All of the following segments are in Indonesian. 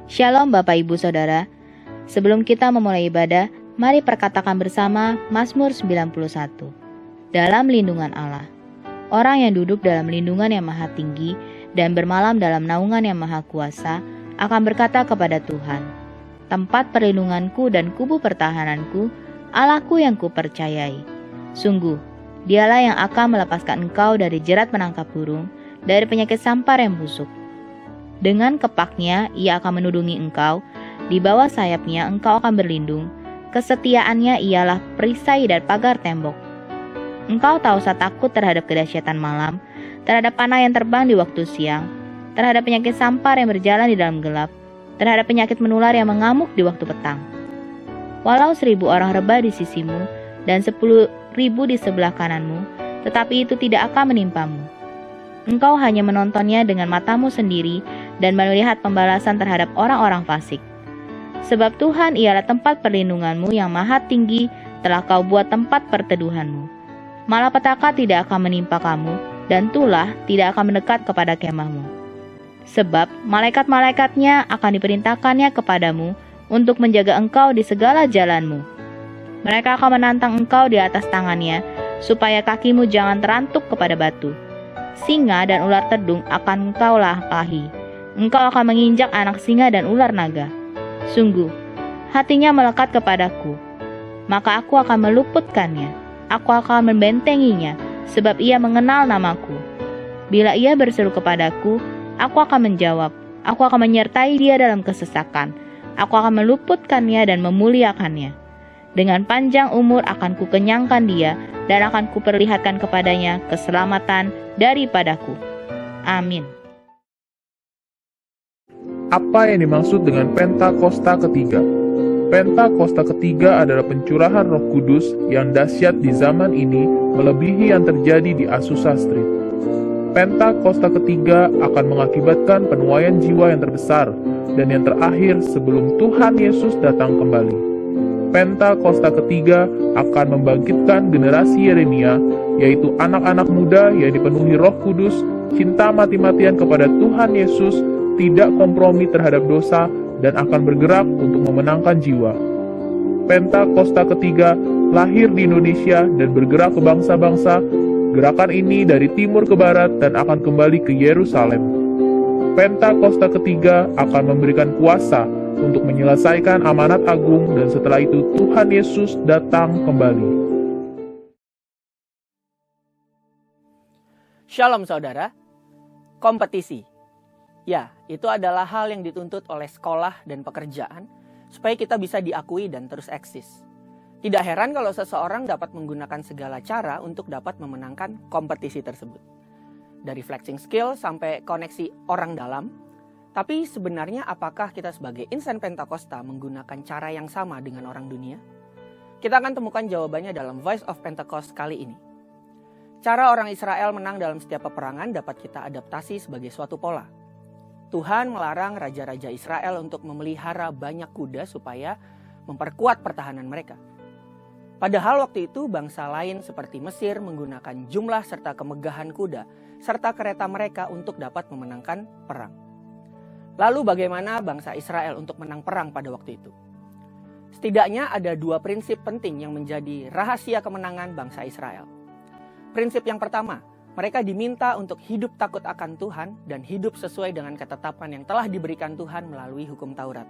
Shalom Bapak Ibu Saudara. Sebelum kita memulai ibadah, mari perkatakan bersama Mazmur 91. Dalam lindungan Allah. Orang yang duduk dalam lindungan yang maha tinggi dan bermalam dalam naungan yang maha kuasa akan berkata kepada Tuhan, tempat perlindunganku dan kubu pertahananku, Allahku yang kupercayai. Sungguh, dialah yang akan melepaskan engkau dari jerat penangkap burung, dari penyakit sampar yang busuk. Dengan kepaknya ia akan menudungi engkau, di bawah sayapnya engkau akan berlindung, kesetiaannya ialah perisai dan pagar tembok. Engkau tak usah takut terhadap kedahsyatan malam, terhadap panah yang terbang di waktu siang, terhadap penyakit sampar yang berjalan di dalam gelap, terhadap penyakit menular yang mengamuk di waktu petang. Walau 1.000 orang rebah di sisimu, dan 10.000 di sebelah kananmu, tetapi itu tidak akan menimpamu. Engkau hanya menontonnya dengan matamu sendiri, dan melihat pembalasan terhadap orang-orang fasik. Sebab Tuhan ialah tempat perlindunganmu yang maha tinggi, telah kau buat tempat perteduhanmu. Malapetaka tidak akan menimpa kamu, dan tulah tidak akan mendekat kepada kemahmu. Sebab malaikat-malaikatnya akan diperintahkannya kepadamu untuk menjaga engkau di segala jalanmu. Mereka akan menantang engkau di atas tangannya, supaya kakimu jangan terantuk kepada batu. Singa dan ular tedung akan engkau lampahi. Engkau akan menginjak anak singa dan ular naga. Sungguh, hatinya melekat kepadaku, maka aku akan meluputkannya. Aku akan membentenginya, sebab ia mengenal namaku. Bila ia berseru kepadaku, aku akan menjawab. Aku akan menyertai dia dalam kesesakan. Aku akan meluputkannya dan memuliakannya. Dengan panjang umur akan kukenyangkan dia, dan akan kuperlihatkan kepadanya keselamatan daripadaku. Amin. Apa yang dimaksud dengan Pentakosta ketiga? Pentakosta ketiga adalah pencurahan Roh Kudus yang dahsyat di zaman ini melebihi yang terjadi di Azusa Street. Pentakosta ketiga akan mengakibatkan penuaian jiwa yang terbesar dan yang terakhir sebelum Tuhan Yesus datang kembali. Pentakosta ketiga akan membangkitkan generasi Yeremia, yaitu anak-anak muda yang dipenuhi Roh Kudus, cinta mati-matian kepada Tuhan Yesus, tidak kompromi terhadap dosa, dan akan bergerak untuk memenangkan jiwa. Pentakosta ketiga lahir di Indonesia dan bergerak ke bangsa-bangsa. Gerakan ini dari timur ke barat dan akan kembali ke Yerusalem. Pentakosta ketiga akan memberikan kuasa untuk menyelesaikan amanat agung, dan setelah itu Tuhan Yesus datang kembali. Shalom saudara. Kompetisi. Ya, itu adalah hal yang dituntut oleh sekolah dan pekerjaan supaya kita bisa diakui dan terus eksis. Tidak heran kalau seseorang dapat menggunakan segala cara untuk dapat memenangkan kompetisi tersebut. Dari flexing skill sampai koneksi orang dalam. Tapi sebenarnya apakah kita sebagai insan Pentakosta menggunakan cara yang sama dengan orang dunia? Kita akan temukan jawabannya dalam Voice of Pentecost kali ini. Cara orang Israel menang dalam setiap peperangan dapat kita adaptasi sebagai suatu pola. Tuhan melarang raja-raja Israel untuk memelihara banyak kuda supaya memperkuat pertahanan mereka. Padahal waktu itu bangsa lain seperti Mesir menggunakan jumlah serta kemegahan kuda serta kereta mereka untuk dapat memenangkan perang. Lalu bagaimana bangsa Israel untuk menang perang pada waktu itu? Setidaknya ada 2 prinsip penting yang menjadi rahasia kemenangan bangsa Israel. Prinsip yang pertama, mereka diminta untuk hidup takut akan Tuhan dan hidup sesuai dengan ketetapan yang telah diberikan Tuhan melalui hukum Taurat.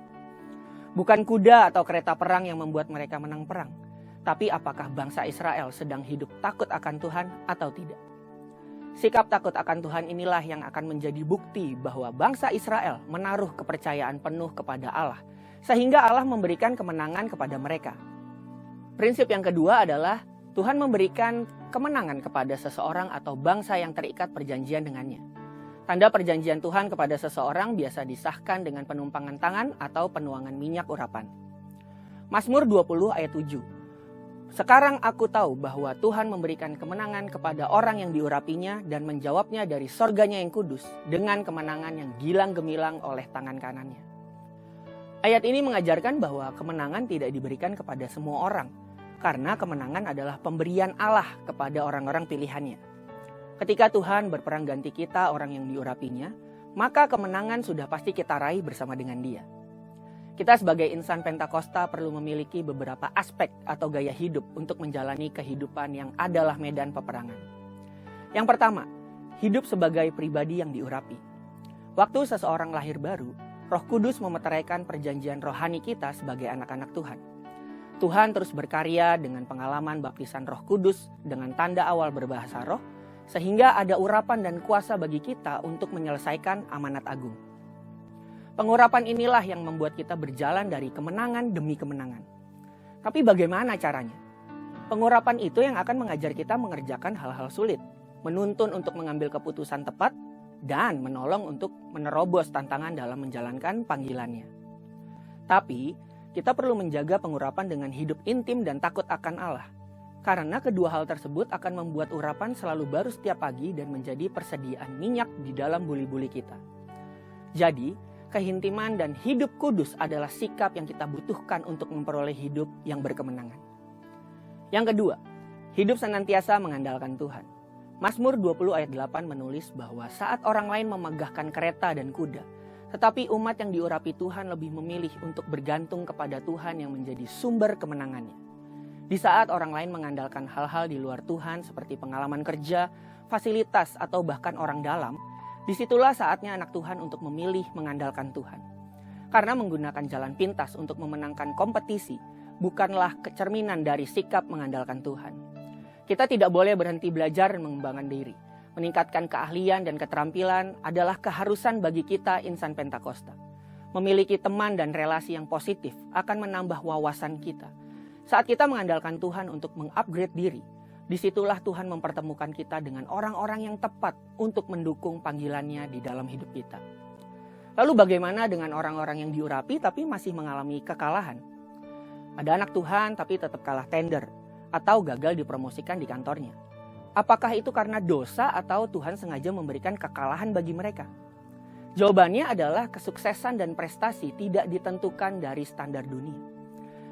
Bukan kuda atau kereta perang yang membuat mereka menang perang, tapi apakah bangsa Israel sedang hidup takut akan Tuhan atau tidak. Sikap takut akan Tuhan inilah yang akan menjadi bukti bahwa bangsa Israel menaruh kepercayaan penuh kepada Allah, sehingga Allah memberikan kemenangan kepada mereka. Prinsip yang kedua adalah Tuhan memberikan kemenangan kepada seseorang atau bangsa yang terikat perjanjian dengannya. Tanda perjanjian Tuhan kepada seseorang biasa disahkan dengan penumpangan tangan atau penuangan minyak urapan. Mazmur 20 ayat 7. Sekarang aku tahu bahwa Tuhan memberikan kemenangan kepada orang yang diurapinya dan menjawabnya dari sorganya yang kudus dengan kemenangan yang gilang gemilang oleh tangan kanannya. Ayat ini mengajarkan bahwa kemenangan tidak diberikan kepada semua orang, karena kemenangan adalah pemberian Allah kepada orang-orang pilihannya. Ketika Tuhan berperang ganti kita orang yang diurapinya, maka kemenangan sudah pasti kita raih bersama dengan Dia. Kita sebagai insan Pentakosta perlu memiliki beberapa aspek atau gaya hidup untuk menjalani kehidupan yang adalah medan peperangan. Yang pertama, hidup sebagai pribadi yang diurapi. Waktu seseorang lahir baru, Roh Kudus memeteraikan perjanjian rohani kita sebagai anak-anak Tuhan. Tuhan terus berkarya dengan pengalaman baptisan Roh Kudus dengan tanda awal berbahasa roh, sehingga ada urapan dan kuasa bagi kita untuk menyelesaikan amanat agung. Pengurapan inilah yang membuat kita berjalan dari kemenangan demi kemenangan. Tapi bagaimana caranya? Pengurapan itu yang akan mengajar kita mengerjakan hal-hal sulit, menuntun untuk mengambil keputusan tepat, dan menolong untuk menerobos tantangan dalam menjalankan panggilannya. Tapi, kita perlu menjaga pengurapan dengan hidup intim dan takut akan Allah. Karena kedua hal tersebut akan membuat urapan selalu baru setiap pagi dan menjadi persediaan minyak di dalam buli-buli kita. Jadi, keintiman dan hidup kudus adalah sikap yang kita butuhkan untuk memperoleh hidup yang berkemenangan. Yang kedua, hidup senantiasa mengandalkan Tuhan. Mazmur 20 ayat 8 menulis bahwa saat orang lain memegahkan kereta dan kuda, tetapi umat yang diurapi Tuhan lebih memilih untuk bergantung kepada Tuhan yang menjadi sumber kemenangannya. Di saat orang lain mengandalkan hal-hal di luar Tuhan seperti pengalaman kerja, fasilitas, atau bahkan orang dalam, disitulah saatnya anak Tuhan untuk memilih mengandalkan Tuhan. Karena menggunakan jalan pintas untuk memenangkan kompetisi bukanlah kecerminan dari sikap mengandalkan Tuhan. Kita tidak boleh berhenti belajar dan mengembangkan diri. Meningkatkan keahlian dan keterampilan adalah keharusan bagi kita insan Pentakosta. Memiliki teman dan relasi yang positif akan menambah wawasan kita. Saat kita mengandalkan Tuhan untuk mengupgrade diri, disitulah Tuhan mempertemukan kita dengan orang-orang yang tepat untuk mendukung panggilannya di dalam hidup kita. Lalu bagaimana dengan orang-orang yang diurapi tapi masih mengalami kekalahan? Ada anak Tuhan tapi tetap kalah tender atau gagal dipromosikan di kantornya. Apakah itu karena dosa atau Tuhan sengaja memberikan kekalahan bagi mereka? Jawabannya adalah kesuksesan dan prestasi tidak ditentukan dari standar dunia.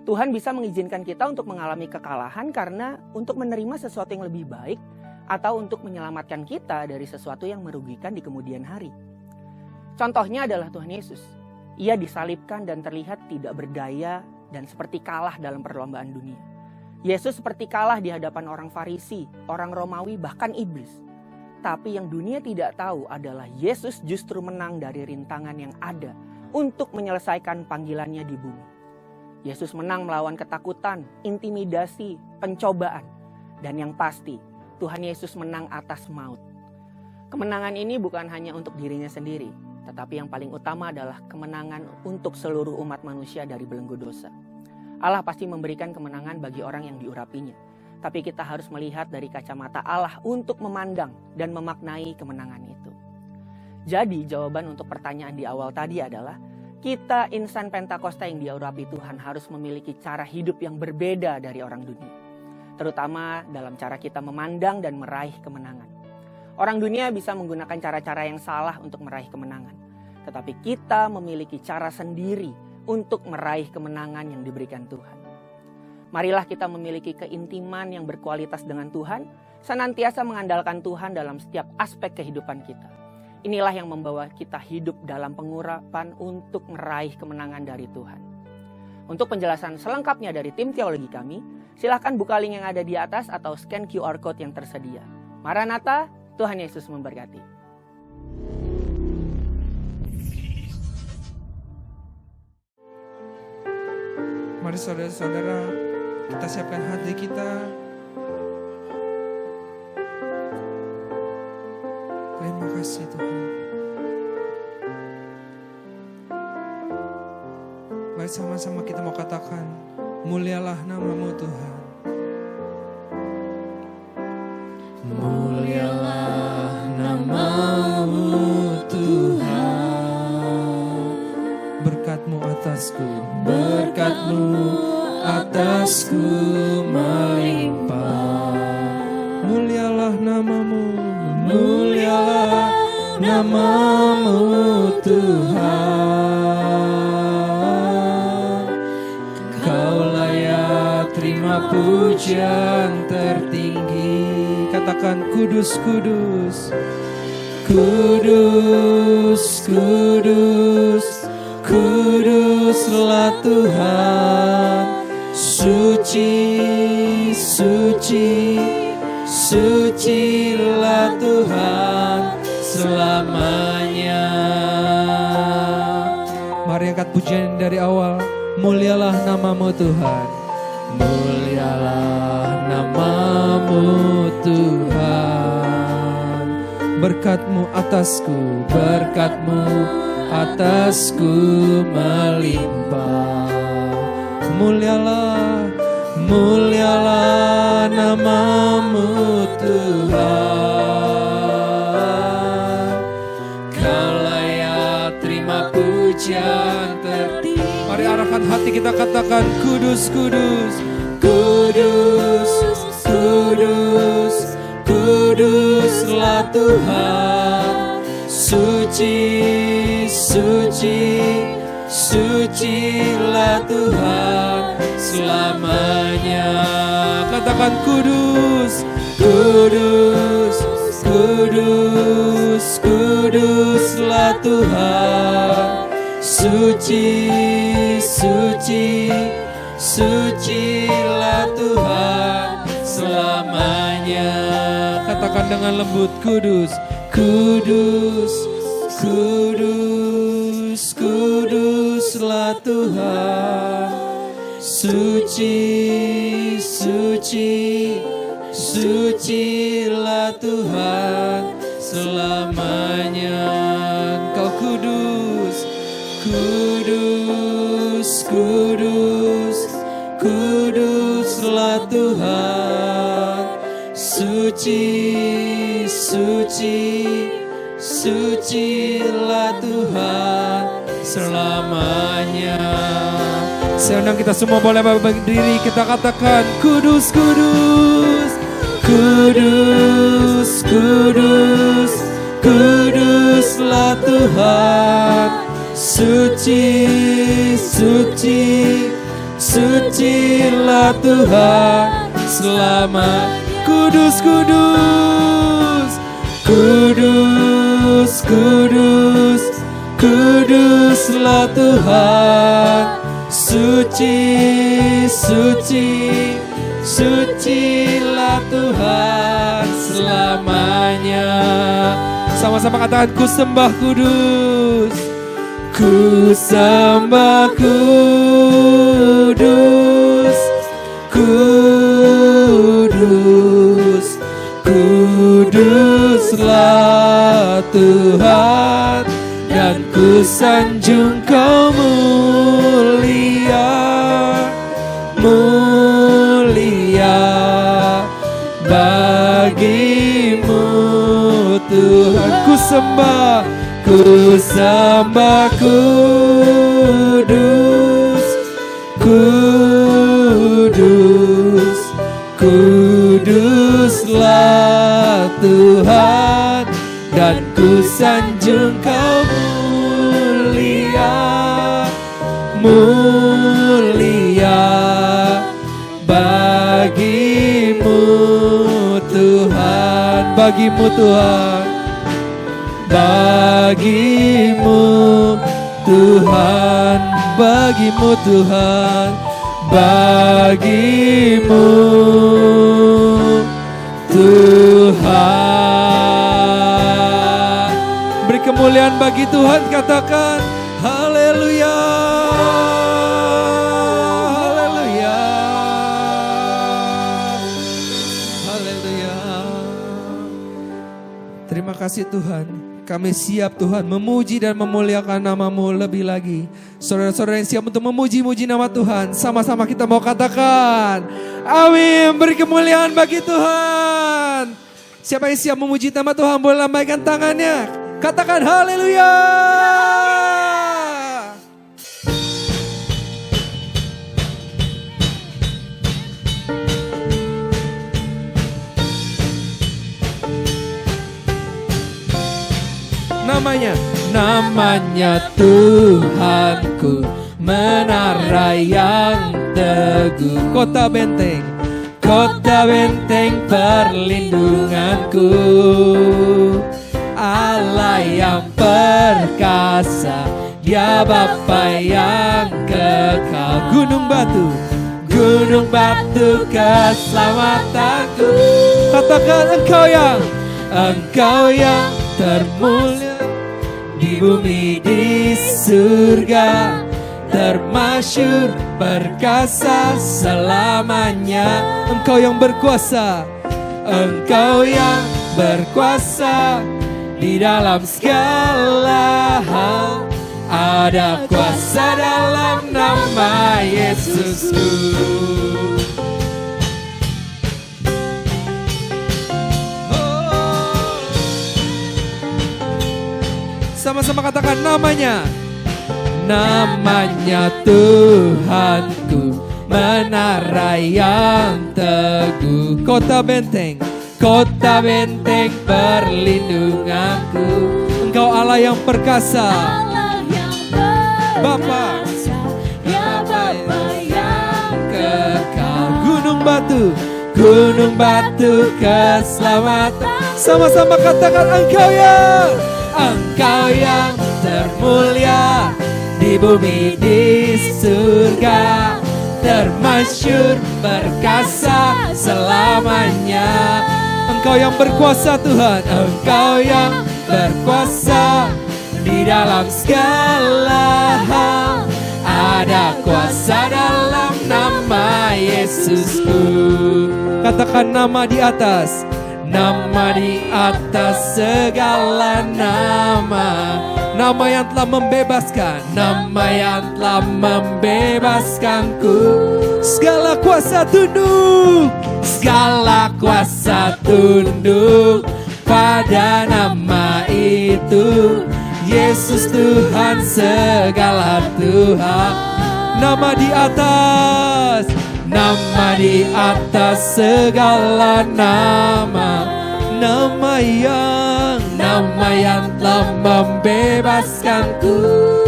Tuhan bisa mengizinkan kita untuk mengalami kekalahan karena untuk menerima sesuatu yang lebih baik atau untuk menyelamatkan kita dari sesuatu yang merugikan di kemudian hari. Contohnya adalah Tuhan Yesus. Ia disalibkan dan terlihat tidak berdaya dan seperti kalah dalam perlombaan dunia. Yesus seperti kalah di hadapan orang Farisi, orang Romawi, bahkan iblis. Tapi yang dunia tidak tahu adalah Yesus justru menang dari rintangan yang ada untuk menyelesaikan panggilannya di bumi. Yesus menang melawan ketakutan, intimidasi, pencobaan. Dan yang pasti, Tuhan Yesus menang atas maut. Kemenangan ini bukan hanya untuk dirinya sendiri, tetapi yang paling utama adalah kemenangan untuk seluruh umat manusia dari belenggu dosa. Allah pasti memberikan kemenangan bagi orang yang diurapinya. Tapi kita harus melihat dari kacamata Allah untuk memandang dan memaknai kemenangan itu. Jadi jawaban untuk pertanyaan di awal tadi adalah, kita insan Pentakosta yang diurapi Tuhan harus memiliki cara hidup yang berbeda dari orang dunia. Terutama dalam cara kita memandang dan meraih kemenangan. Orang dunia bisa menggunakan cara-cara yang salah untuk meraih kemenangan. Tetapi kita memiliki cara sendiri untuk meraih kemenangan yang diberikan Tuhan. Marilah kita memiliki keintiman yang berkualitas dengan Tuhan, senantiasa mengandalkan Tuhan dalam setiap aspek kehidupan kita. Inilah yang membawa kita hidup dalam pengurapan untuk meraih kemenangan dari Tuhan. Untuk penjelasan selengkapnya dari tim teologi kami, silakan buka link yang ada di atas atau scan QR Code yang tersedia. Maranatha, Tuhan Yesus memberkati. Mari saudara-saudara, kita siapkan hati kita. Terima kasih Tuhan. Mari sama-sama kita mau katakan, mulialah nama-Mu Tuhan. Mulialah nama-Mu Tuhan. Berkat-Mu atasku, Berkat-Mu atasku melimpah. mulialah nama-Mu. Mulialah nama-Mu Tuhan. Kau layak terima pujian tertinggi. Katakan kudus, kudus. Kudus Kudus, kudus, kuduslah Tuhan. Suci, suci, sucilah Tuhan selamanya. Mari angkat pujian dari awal. Mulialah namamu Tuhan. Mulialah namamu Tuhan. Berkat-Mu atasku, Berkat-Mu atasku melimpah. mulialah, Mulialah namamu Tuhan. Kau layak terima pujian tertinggi. mari arahkan hati kita katakan kudus, kudus. Kudus, kudus, kuduslah Tuhan. Suci, suci, sucilah Tuhan selamanya. Katakan kudus, Kudus, kudus, kuduslah Tuhan. Suci, suci, sucilah Tuhan selamanya. katakan dengan lembut kudus. Kudus, kudus, kuduslah Tuhan. Suci, suci, sucilah Tuhan selamanya. Kau kudus, kudus, kudus, kuduslah Tuhan. Suci, suci, sucilah Tuhan selamanya. Sekarang kita semua boleh berdiri, kita katakan kudus, kudus. Kudus, kudus, kuduslah Tuhan. Suci, suci, sucilah Tuhan selama. Kudus, kudus. Kudus, kudus, kuduslah Tuhan. Suci, suci, sucilah Tuhan selamanya. Sama-sama katakan ku sembah kudus. Ku sembah kudus, kudus, kuduslah Tuhan. Dan ku sanjung kau mulia, mulia bagimu Tuhan. Ku sembah, ku sembah kudus, kudus, kuduslah Tuhan. Dan ku sanjung kau mulia, mulia bagimu Tuhan. bagimu Tuhan. Bagimu Tuhan, bagimu Tuhan, bagimu Tuhan. Beri kemuliaan bagi Tuhan, katakan haleluya. Haleluya. Haleluya. Terima kasih Tuhan. Kami siap Tuhan memuji dan memuliakan nama-Mu lebih lagi. Saudara-saudara yang siap untuk memuji-muji nama Tuhan, sama-sama kita mau katakan amin. Beri kemuliaan bagi Tuhan. Siapa yang siap memuji nama Tuhan boleh lambaikan tangannya. Katakan haleluya. Namanya Tuhanku, menara yang teguh, Kota benteng, kota benteng perlindunganku. Allah yang perkasa, Dia Bapa yang kekal. Gunung batu, Gunung batu keselamatanku. katakan Engkau yang termulia di bumi di surga, termasyur perkasa selamanya. Engkau yang berkuasa, Engkau yang berkuasa di dalam segala hal. Ada kuasa dalam nama Yesusku. sama-sama katakan namanya. Namanya Tuhanku, menara yang teguh, Kota benteng, kota benteng perlindunganku. Engkau Allah yang perkasa, Bapa, Ya Bapa yang kekal. gunung batu, keselamatan. sama-sama katakan Engkau yang termulia di bumi di surga, termasyur perkasa selamanya. Engkau yang berkuasa Tuhan, Engkau yang berkuasa di dalam segala hal. Ada kuasa dalam nama Yesusku. katakan nama di atas, Nama di atas segala nama. nama yang telah membebaskan, Nama yang telah membebaskanku. segala kuasa tunduk, Segala kuasa tunduk pada nama itu. Yesus Tuhan segala Tuhan. nama di atas, Nama di atas segala nama. nama yang telah membebaskanku.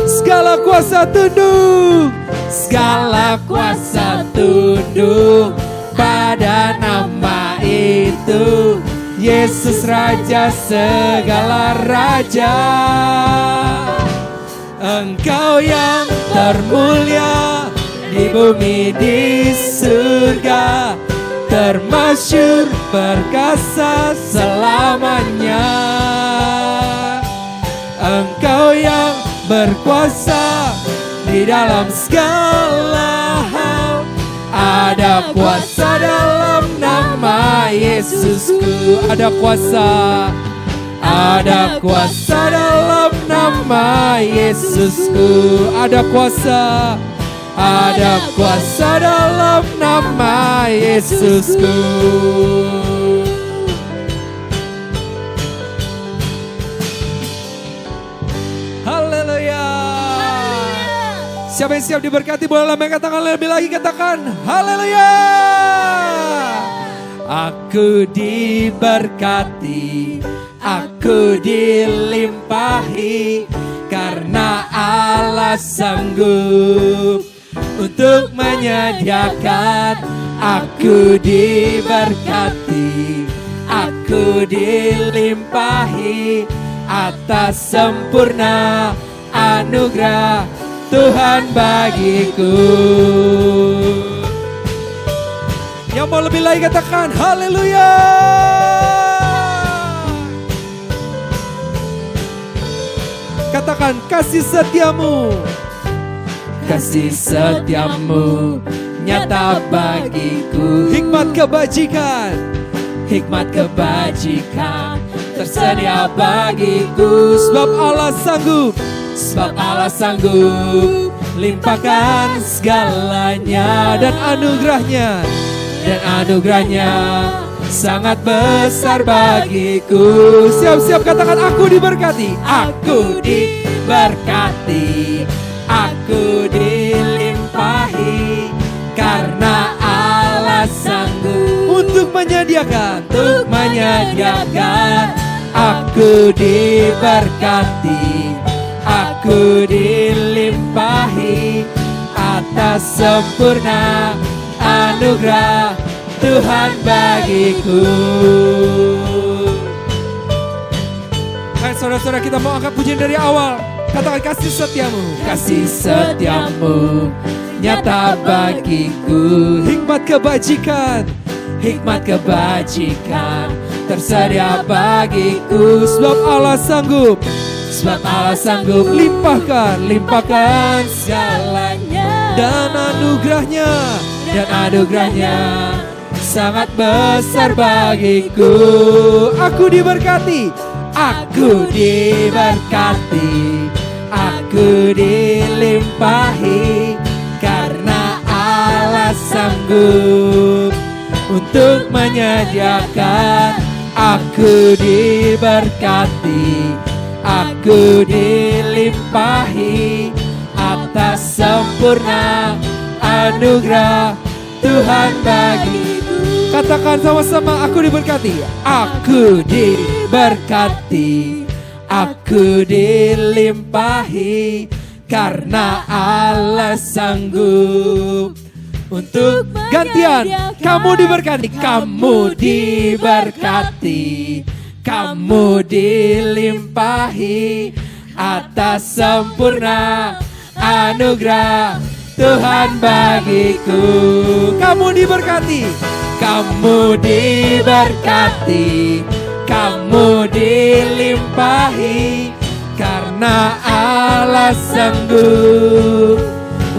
segala kuasa tunduk, Segala kuasa tunduk pada nama itu. Yesus Raja segala raja. Engkau yang termulia di bumi di surga, termasyur perkasa selamanya. Engkau yang berkuasa di dalam segala hal. Ada kuasa dalam nama Yesusku. ada kuasa, Ada kuasa dalam nama Yesusku. ada kuasa, Ada kuasa dalam nama Yesusku. haleluya. Siapa yang siap diberkati boleh katakan lebih lagi, katakan haleluya. Aku diberkati, aku dilimpahi, karena Allah sanggup untuk menyediakan. Aku diberkati, aku dilimpahi atas sempurna anugerah Tuhan bagiku. Yang mau lebih lagi katakan haleluya. Katakan kasih setiamu, Kasih setiamu nyata bagiku. hikmat kebajikan, Hikmat kebajikan tersedia bagiku. sebab Allah sanggup, Sebab Allah sanggup limpahkan segalanya. dan anugerahnya sangat besar bagiku. Siap-siap katakan aku diberkati, Aku diberkati, aku dilimpahi, karena Allah sanggup untuk menyediakan. Aku diberkati, aku dilimpahi atas sempurna anugerah Tuhan bagiku. Saudara-saudara kita mau angkat pujian dari awal. Katakan kasih setiamu. Kasih setiamu nyata bagiku. Hikmat kebajikan. Hikmat kebajikan tersedia bagiku. Sebab Allah sanggup. Sebab Allah sanggup limpahkan segalanya. Dan anugerahnya sangat besar bagiku. Aku diberkati. Aku diberkati, aku dilimpahi, karena Allah sanggup untuk menyediakan. Aku diberkati, aku dilimpahi, atas sempurna anugerah Tuhan bagiku. Katakan sama-sama, aku diberkati. Aku diberkati, aku dilimpahi, karena Allah sanggup untuk gantian. Kamu diberkati. Kamu diberkati, kamu dilimpahi, atas sempurna anugerah Tuhan bagiku. Kamu diberkati. Kamu diberkati, kamu dilimpahi, karena Allah sanggup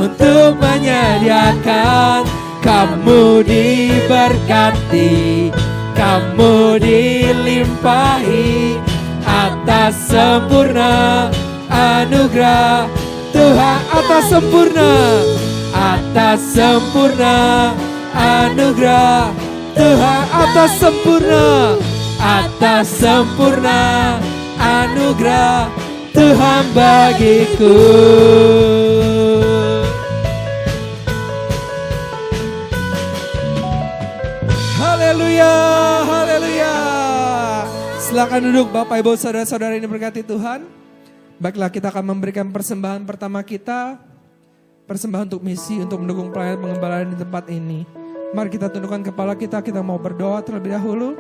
untuk menyediakan. Kamu diberkati, kamu dilimpahi, atas sempurna anugerah Tuhan. Atas sempurna anugerah Tuhan. Atas sempurna anugerah Tuhan bagiku. Haleluya, haleluya. Silakan duduk Bapak Ibu saudara-saudara ini berkati Tuhan. Baiklah, kita akan memberikan persembahan pertama kita. Persembahan untuk misi, untuk mendukung pelayanan pengembalaan di tempat ini. Mari kita tundukkan kepala kita mau berdoa terlebih dahulu.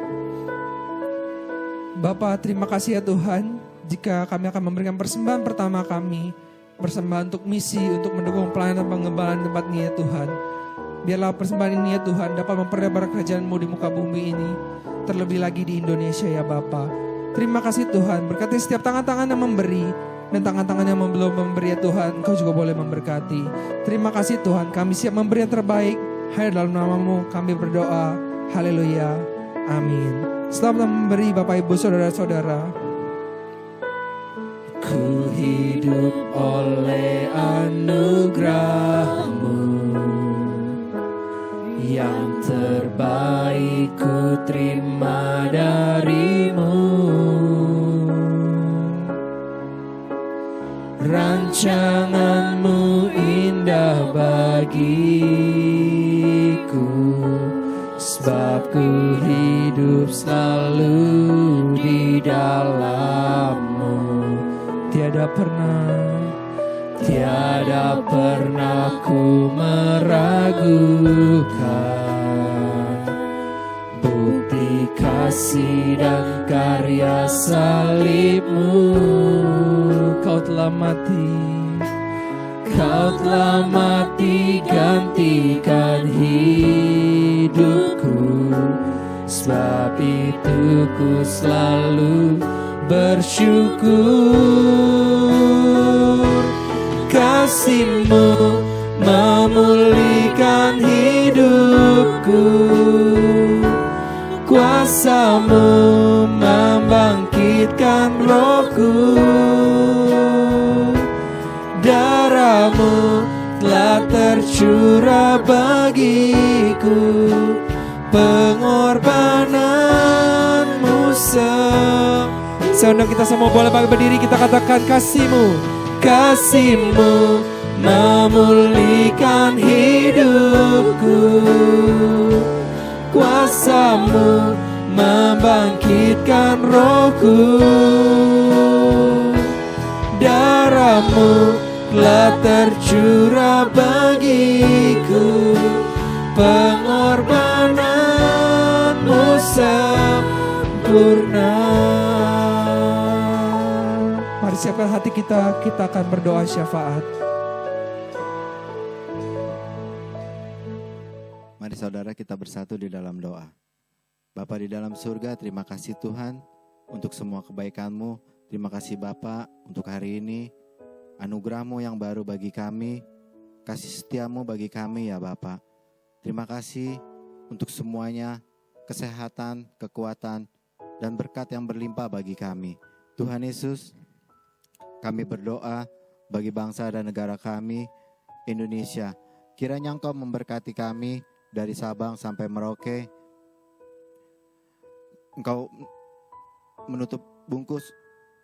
Bapa, terima kasih ya Tuhan, jika kami akan memberikan persembahan pertama kami, persembahan untuk misi, untuk mendukung pelayanan pengembalaan di tempat ini ya Tuhan. Biarlah persembahan ini ya Tuhan dapat memperlebar kerajaan-Mu di muka bumi ini, terlebih lagi di Indonesia ya Bapa. Terima kasih Tuhan, berkati setiap tangan-tangan yang memberi, dan tangan-tangan yang belum memberi ya Tuhan, Engkau juga boleh memberkati. Terima kasih Tuhan, kami siap memberi yang terbaik. Hanya dalam nama-Mu kami berdoa. Haleluya. Amin. Selamat memberi Bapak Ibu saudara-saudara. Ku hidup oleh anugerah-Mu, yang terbaik ku terima dari-Mu. Rancangan-Mu indah bagiku, sebab ku hidup selalu di dalam-Mu. Tiada pernah ku meragukan bukti kasih dan karya salib-Mu. Kau telah mati, gantikan hidupku. Sebab itu ku selalu bersyukur. Kasih-Mu memulihkan hidupku, kuasa-Mu membangkitkan rohku. Darah-Mu telah tercurah bagiku, pengorbanan-Mu seundang kita semua boleh berdiri, kita katakan kasih-Mu. Kasih-Mu memulihkan hidupku, kuasa-Mu membangkitkan rohku. Darah-Mu telah tercurah bagiku, pengorbanan-Mu sempurna. Mari siapkan hati kita akan berdoa syafaat. Mari saudara kita bersatu di dalam doa. Bapa di dalam surga, terima kasih Tuhan untuk semua kebaikan-Mu. Terima kasih Bapa untuk hari ini, anugerah-Mu yang baru bagi kami, kasih setia-Mu bagi kami ya Bapa. Terima kasih untuk semuanya, kesehatan, kekuatan, dan berkat yang berlimpah bagi kami. Tuhan Yesus, kami berdoa bagi bangsa dan negara kami, Indonesia. Kiranya Engkau memberkati kami dari Sabang sampai Merauke. Engkau menutup bungkus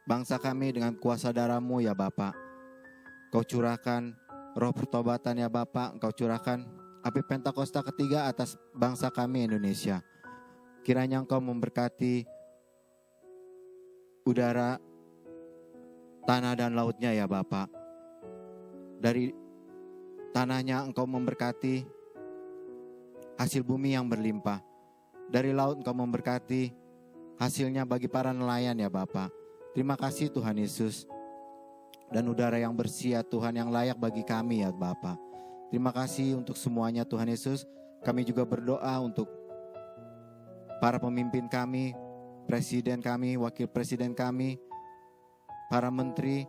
bangsa kami dengan kuasa darah-Mu ya Bapa. Engkau curahkan roh pertobatan ya Bapa. Engkau curahkan api Pentakosta ketiga atas bangsa kami Indonesia. Kiranya Engkau memberkati udara, tanah dan lautnya ya Bapa. Dari tanahnya Engkau memberkati hasil bumi yang berlimpah. Dari laut Engkau memberkati hasilnya bagi para nelayan ya Bapa. Terima kasih Tuhan Yesus. Dan udara yang bersih ya Tuhan, yang layak bagi kami ya Bapa. Terima kasih untuk semuanya Tuhan Yesus. Kami juga berdoa untuk para pemimpin kami, presiden kami, wakil presiden kami, para menteri,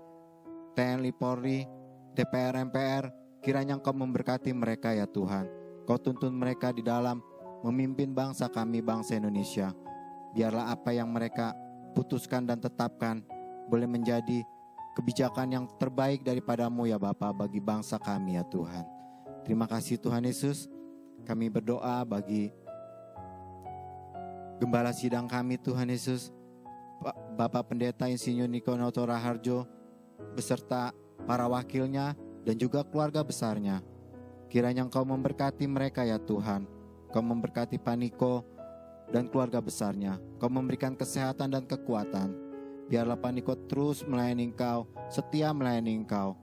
TNI, Polri, DPR, MPR. Kiranya Engkau memberkati mereka ya Tuhan. Kau tuntun mereka di dalam memimpin bangsa kami, bangsa Indonesia. Biarlah apa yang mereka putuskan dan tetapkan boleh menjadi kebijakan yang terbaik daripada-Mu ya Bapa bagi bangsa kami ya Tuhan. Terima kasih Tuhan Yesus. Kami berdoa bagi gembala sidang kami Tuhan Yesus, Bapak Pendeta Insinyur Niko Noto Raharjo beserta para wakilnya dan juga keluarga besarnya. Kiranya Engkau memberkati mereka ya Tuhan. Engkau memberkati Pak Niko dan keluarga besarnya. Kau memberikan kesehatan dan kekuatan. Biarlah Pak Niko terus melayani Engkau, setia melayani Engkau.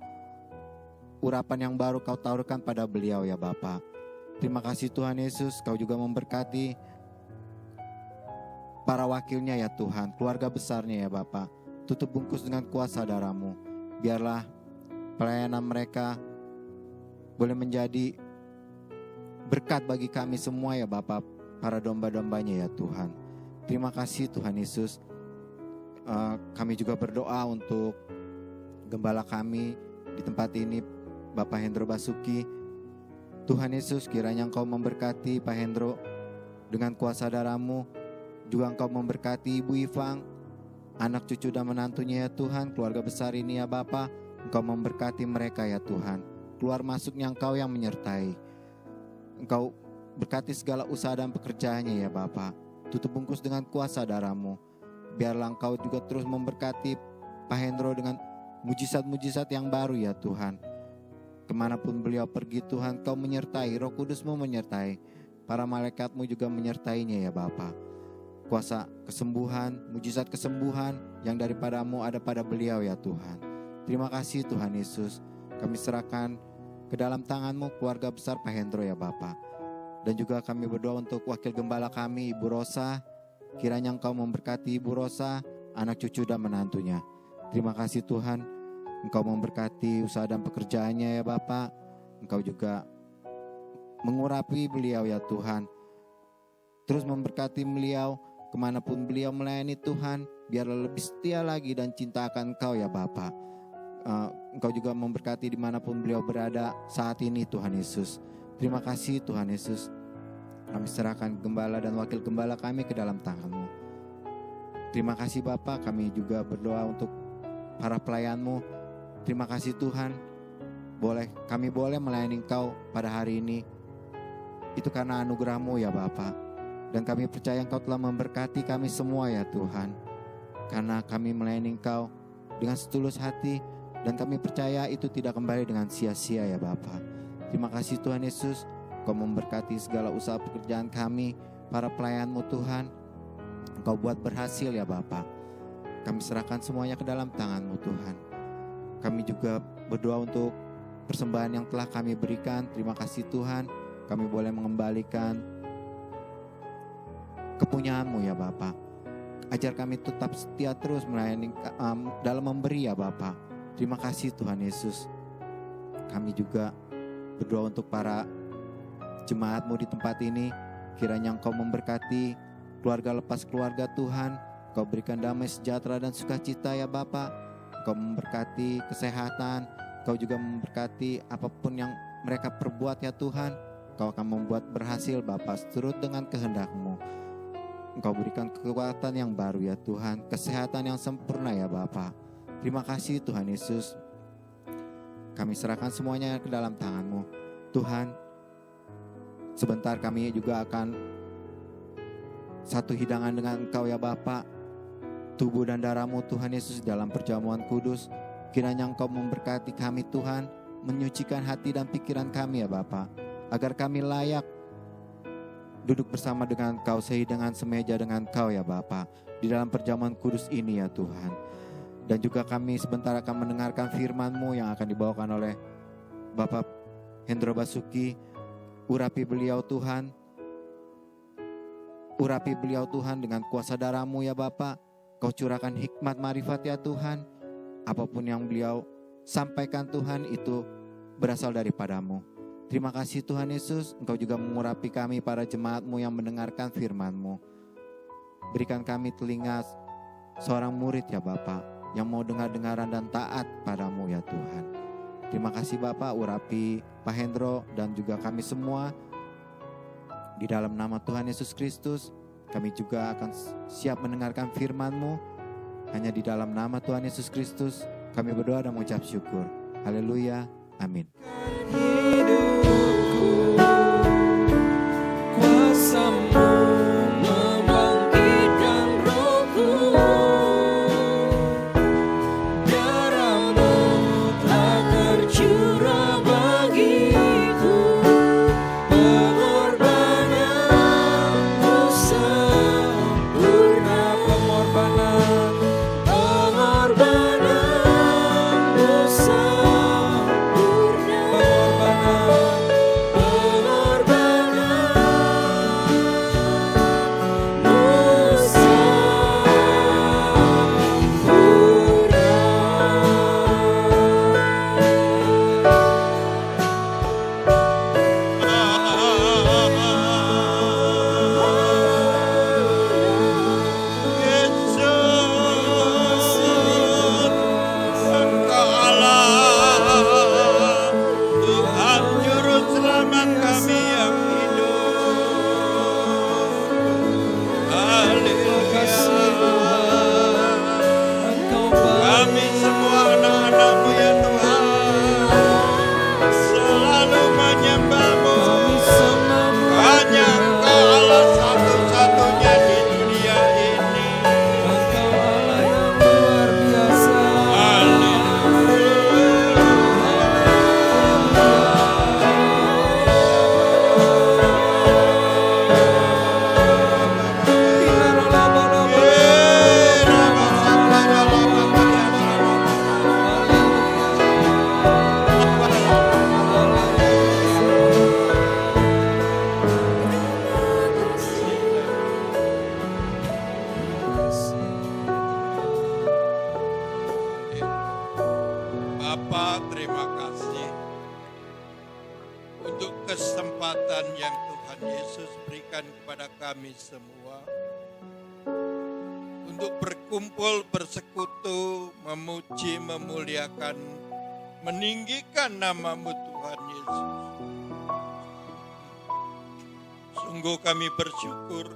Urapan yang baru Kau tawarkan pada beliau ya Bapa. Terima kasih Tuhan Yesus. Kau juga memberkati para wakilnya ya Tuhan, keluarga besarnya ya Bapa. Tutup bungkus dengan kuasa darah-Mu. Biarlah pelayanan mereka boleh menjadi berkat bagi kami semua ya Bapa, para domba-dombanya ya Tuhan. Terima kasih Tuhan Yesus. Kami juga berdoa untuk gembala kami di tempat ini, Bapak Hendro Basuki. Tuhan Yesus, kiranya Engkau memberkati Pak Hendro dengan kuasa darah-Mu. Juga Engkau memberkati Ibu Ivang, anak cucu dan menantunya ya Tuhan, keluarga besar ini ya Bapa. Engkau memberkati mereka ya Tuhan. Keluar masuknya Engkau yang menyertai. Engkau berkati segala usaha dan pekerjaannya ya Bapa. Tutup bungkus dengan kuasa darah-Mu. Biarlah Engkau juga terus memberkati Pak Hendro dengan mujizat-mujizat yang baru ya Tuhan. Kemanapun beliau pergi Tuhan, Kau menyertai, Roh Kudus-Mu menyertai. Para malaikat-Mu juga menyertainya ya Bapa. Kuasa kesembuhan, mujizat kesembuhan yang daripada-Mu ada pada beliau ya Tuhan. Terima kasih Tuhan Yesus. Kami serahkan ke dalam tangan-Mu keluarga besar Pak Hendro ya Bapa. Dan juga kami berdoa untuk wakil gembala kami Ibu Rosa. Kiranya Engkau memberkati Ibu Rosa, anak cucu dan menantunya. Terima kasih Tuhan. Engkau memberkati usaha dan pekerjaannya ya Bapa. Engkau juga mengurapi beliau ya Tuhan. Terus memberkati beliau kemanapun beliau melayani Tuhan. Biarlah lebih setia lagi dan cinta akan Engkau ya Bapa. Engkau juga memberkati dimanapun beliau berada saat ini Tuhan Yesus. Terima kasih Tuhan Yesus. Kami serahkan gembala dan wakil gembala kami ke dalam tangan-Mu. Terima kasih Bapa. Kami juga berdoa untuk para pelayan-Mu. Terima kasih Tuhan. Kami boleh melayani Engkau pada hari ini. Itu karena anugerah-Mu ya Bapa. Dan kami percaya Engkau telah memberkati kami semua ya Tuhan. Karena kami melayani Engkau dengan setulus hati. Dan kami percaya itu tidak kembali dengan sia-sia ya Bapa. Terima kasih Tuhan Yesus. Engkau memberkati segala usaha pekerjaan kami, para pelayan-Mu Tuhan. Engkau buat berhasil ya Bapa. Kami serahkan semuanya ke dalam tangan-Mu Tuhan. Kami juga berdoa untuk persembahan yang telah kami berikan. Terima kasih Tuhan. Kami boleh mengembalikan kepunyaan-Mu ya Bapa. Ajar kami tetap setia terus melayani dalam memberi ya Bapa. Terima kasih Tuhan Yesus. Kami juga berdoa untuk para jemaat-Mu di tempat ini. Kiranya Engkau memberkati keluarga lepas keluarga Tuhan. Engkau berikan damai sejahtera dan sukacita ya Bapa. Engkau memberkati kesehatan. Engkau juga memberkati apapun yang mereka perbuat ya Tuhan. Engkau akan membuat berhasil Bapa seturut dengan kehendak-Mu. Engkau berikan kekuatan yang baru ya Tuhan, kesehatan yang sempurna ya Bapa. Terima kasih Tuhan Yesus. Kami serahkan semuanya ke dalam tangan-Mu. Tuhan, sebentar kami juga akan satu hidangan dengan Engkau ya Bapa. Tubuh dan darah-Mu Tuhan Yesus dalam perjamuan kudus. Kiranya Engkau memberkati kami Tuhan, menyucikan hati dan pikiran kami ya Bapa, agar kami layak duduk bersama dengan Kau, sehidangan semeja dengan Kau ya Bapa, di dalam perjamuan kudus ini ya Tuhan. Dan juga kami sebentar akan mendengarkan firman-Mu yang akan dibawakan oleh Bapak Hendro Basuki. Urapi beliau Tuhan, urapi beliau Tuhan dengan kuasa darah-Mu ya Bapa. Kau curahkan hikmat marifat ya Tuhan. Apapun yang beliau sampaikan Tuhan itu berasal daripada-Mu. Terima kasih Tuhan Yesus, Engkau juga mengurapi kami para jemaat-Mu yang mendengarkan firman-Mu. Berikan kami telinga seorang murid ya Bapa, yang mau dengar-dengaran dan taat padamu ya Tuhan. Terima kasih Bapa, urapi Pak Hendro dan juga kami semua. Di dalam nama Tuhan Yesus Kristus, kami juga akan siap mendengarkan firman-Mu. Hanya di dalam nama Tuhan Yesus Kristus, kami berdoa dan mengucap syukur. Haleluya, amin. Kuasa-Mu membangkitkan rohku, darah-Mu telah tercurah bagiku, pengorbananmu sempurna, pengorbananmu sempurna, Kami semua anak-anak-Mu ya Tuhan, selalu menyembah-Mu. Hanya Engkau Allah satu-satunya di dunia ini. Engkau Allah yang luar biasa. Bapa, terima kasih untuk kesempatan yang Tuhan Yesus berikan kepada kami semua untuk berkumpul, bersekutu, memuji, memuliakan, meninggikan nama-Mu Tuhan Yesus. Sungguh kami bersyukur.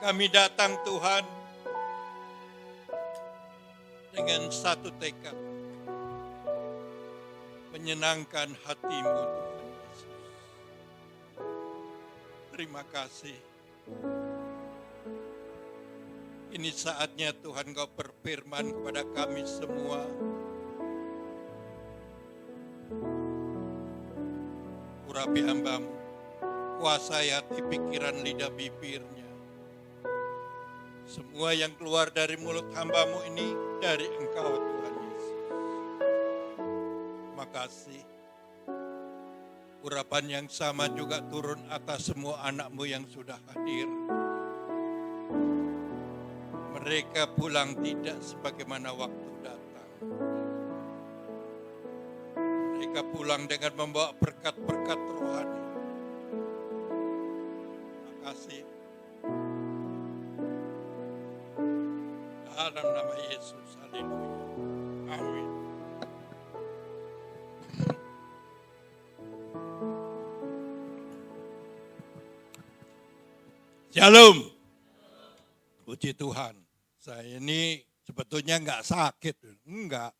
Kami datang Tuhan dengan satu tekad, menyenangkan hati-Mu Tuhan Yesus. Terima kasih. Ini saatnya Tuhan Kau berfirman kepada kami semua. Urapi hamba-Mu, kuasai hati, pikiran, lidah, bibirnya. Semua yang keluar dari mulut hamba-Mu ini dari Engkau Tuhan Yesus. Terima kasih. Urapan yang sama juga turun atas semua anak-Mu yang sudah hadir. Mereka pulang tidak sebagaimana waktu datang. Mereka pulang dengan membawa berkat-berkat rohani. Terima kasih. Dalam nama Yesus, haleluya. Amin. Shalom. Puji Tuhan. Saya ini sebetulnya enggak sakit. Enggak.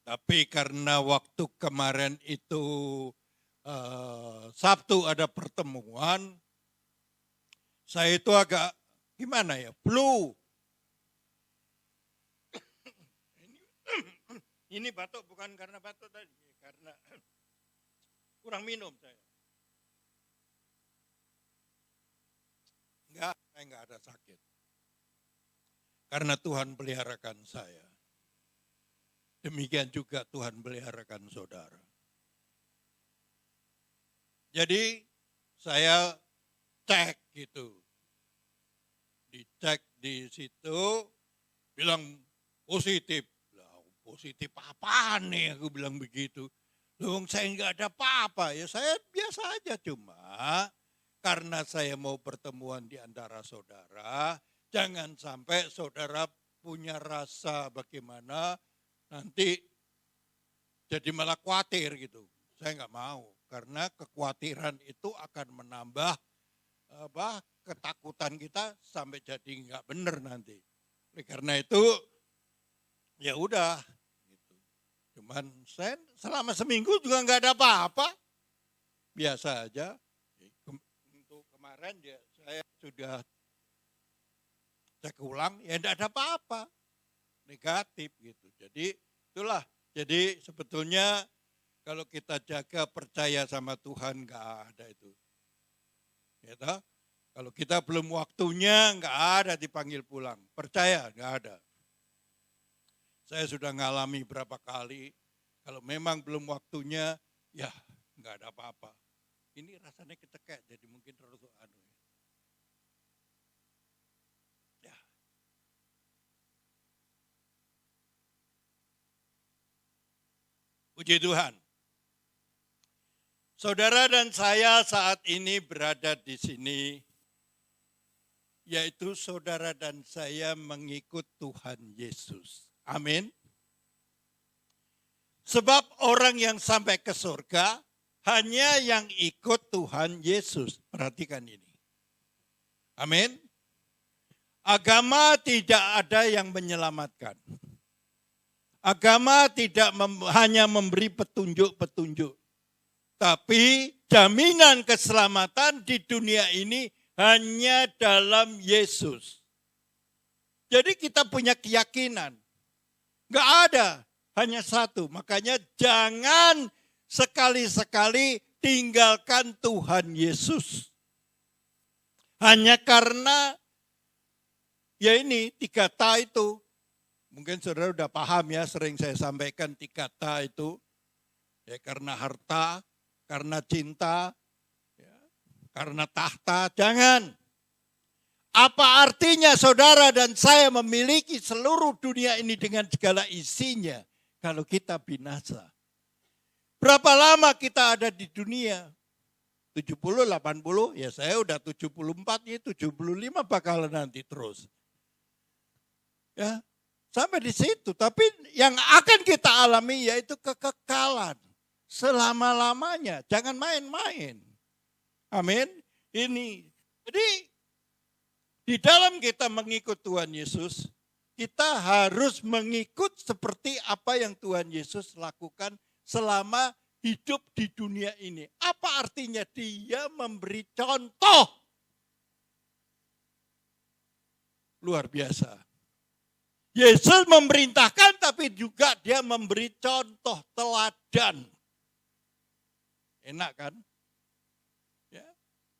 Tapi karena waktu kemarin itu Sabtu ada pertemuan, saya itu agak gimana ya, flu. Ini batuk bukan karena batuk tadi, karena kurang minum saya. Enggak, saya enggak ada sakit. Karena Tuhan peliharakan saya. Demikian juga Tuhan peliharakan saudara. Jadi saya cek gitu. Dicek di situ, bilang positif. Lah, positif apaan nih, aku bilang begitu. Loh, saya enggak ada apa-apa. Ya saya biasa aja, cuma karena saya mau pertemuan di antara saudara, jangan sampai saudara punya rasa bagaimana nanti jadi malah khawatir gitu. Saya nggak mau, karena kekhawatiran itu akan menambah ketakutan kita sampai jadi nggak benar nanti. Oleh karena itu ya udah gitu. Cuman saya selama seminggu juga nggak ada apa-apa, biasa aja. Untuk kemarin ya saya sudah cek ulang, ya tidak ada apa-apa, negatif gitu. Jadi itulah. Jadi sebetulnya kalau kita jaga percaya sama Tuhan nggak ada itu. Ya toh? Kalau kita belum waktunya nggak ada dipanggil pulang. Percaya nggak ada. Saya sudah ngalami berapa kali. Kalau memang belum waktunya, ya nggak ada apa-apa. Ini rasanya ketekek, jadi mungkin terus ya. Puji Tuhan. Saudara dan saya saat ini berada di sini, yaitu saudara dan saya mengikut Tuhan Yesus. Amin. Sebab orang yang sampai ke surga hanya yang ikut Tuhan Yesus. Perhatikan ini. Amin. Agama tidak ada yang menyelamatkan. Agama tidak hanya memberi petunjuk-petunjuk. Tapi jaminan keselamatan di dunia ini hanya dalam Yesus. Jadi kita punya keyakinan. Enggak ada, hanya satu. Makanya jangan sekali-sekali tinggalkan Tuhan Yesus. Hanya karena ya ini 3 ta itu. Mungkin saudara udah paham ya, sering saya sampaikan 3 ta itu. Ya karena harta, karena cinta, ya, karena tahta, jangan. Apa artinya saudara dan saya memiliki seluruh dunia ini dengan segala isinya kalau kita binasa? Berapa lama kita ada di dunia? 70, 80, ya saya udah 74, ya 75 bakalan nanti terus. Ya, sampai di situ. Tapi yang akan kita alami yaitu kekekalan. Selama-lamanya. Jangan main-main. Amin. Ini. Jadi di dalam kita mengikut Tuhan Yesus, kita harus mengikut seperti apa yang Tuhan Yesus lakukan selama hidup di dunia ini. Apa artinya? Dia memberi contoh. Luar biasa. Yesus memerintahkan tapi juga dia memberi contoh, teladan. Enak kan? Ya,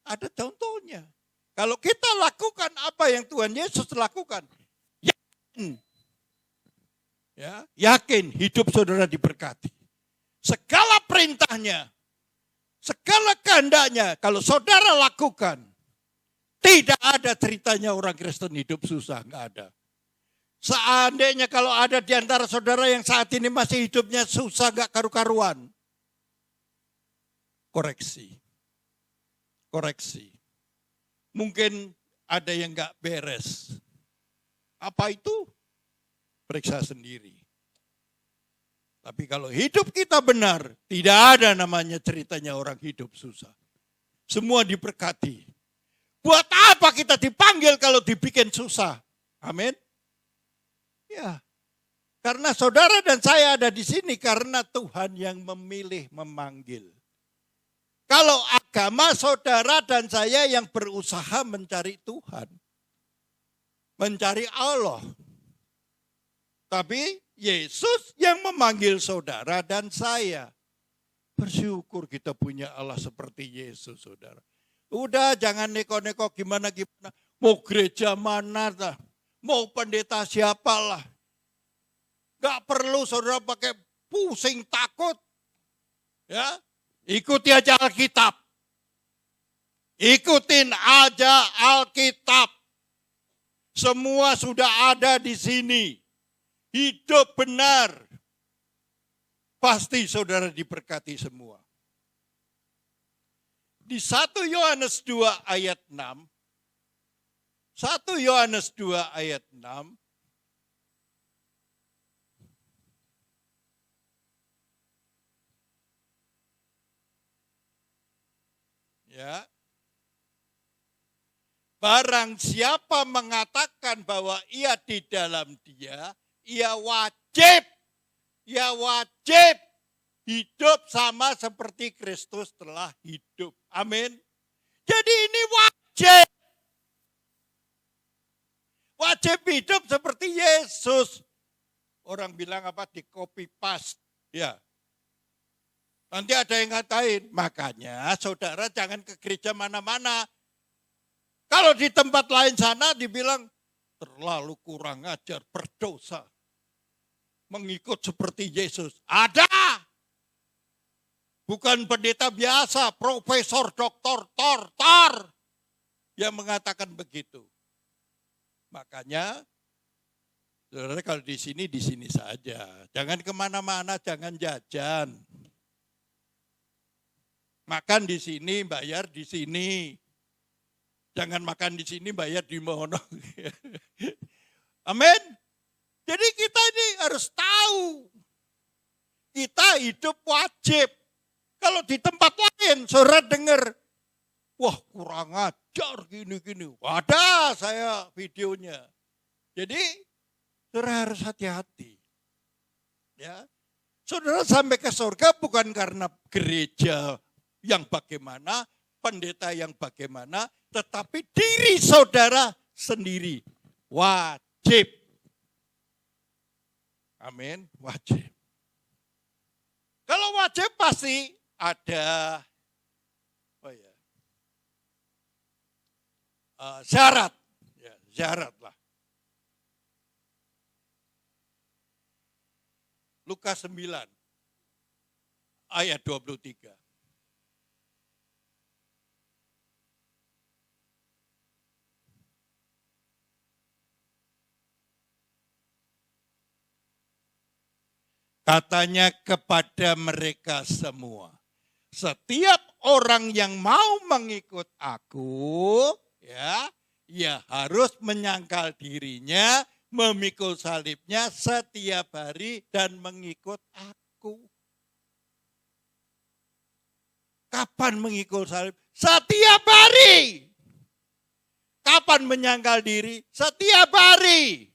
ada contohnya. Kalau kita lakukan apa yang Tuhan Yesus lakukan, yakin, ya, yakin hidup saudara diberkati. Segala perintahnya segala kehendaknya, kalau saudara lakukan, tidak ada ceritanya orang Kristen hidup susah, nggak ada. Seandainya kalau ada di antara saudara yang saat ini masih hidupnya susah, nggak karu-karuan, koreksi. Koreksi. Mungkin ada yang nggak beres. Apa itu? Periksa sendiri. Tapi kalau hidup kita benar, tidak ada namanya ceritanya orang hidup susah. Semua diberkati. Buat apa kita dipanggil kalau dibikin susah? Amin. Ya. Karena saudara dan saya ada di sini karena Tuhan yang memilih memanggil. Kalau agama saudara dan saya yang berusaha mencari Tuhan. Mencari Allah. Tapi Yesus yang memanggil saudara dan saya. Bersyukur kita punya Allah seperti Yesus, saudara. Udah jangan neko-neko gimana-gimana. Mau gereja mana lah. Mau pendeta siapalah. Gak perlu saudara pakai pusing takut. Ya, ikuti aja Alkitab. Ikutin aja Alkitab. Semua sudah ada di sini. Hidup benar. Pasti saudara diberkati semua. Di 1 Yohanes 2 ayat 6. 1 Yohanes 2 ayat 6. Ya. Barang siapa mengatakan bahwa ia di dalam dia, ia wajib hidup sama seperti Kristus telah hidup. Amin. Jadi ini wajib. Wajib hidup seperti Yesus. Orang bilang apa? Di copy paste. Ya. Nanti ada yang ngatain. Makanya saudara jangan ke gereja mana-mana. Kalau di tempat lain sana dibilang terlalu kurang ajar, berdosa. Mengikut seperti Yesus. Ada. Bukan pendeta biasa, profesor, doktor, tor. Yang mengatakan begitu. Makanya, saudara kalau di sini saja. Jangan kemana-mana, jangan jajan. Makan di sini, bayar di sini. Jangan makan di sini, bayar di mana. Amin. Jadi kita ini harus tahu. Kita hidup wajib. Kalau di tempat lain, saudara dengar. Wah kurang ajar gini-gini. Ada saya videonya. Jadi saudara harus hati-hati. Ya, saudara sampai ke surga bukan karena gereja yang bagaimana, pendeta yang bagaimana, tetapi diri saudara sendiri. Wajib. Amin, wajib. Kalau wajib pasti ada syarat. Ya, syarat lah. Lukas 9 ayat 23. Katanya kepada mereka semua, setiap orang yang mau mengikut aku, ya harus menyangkal dirinya, memikul salibnya setiap hari dan mengikut aku. Kapan mengikul salib? Setiap hari. Kapan menyangkal diri? Setiap hari.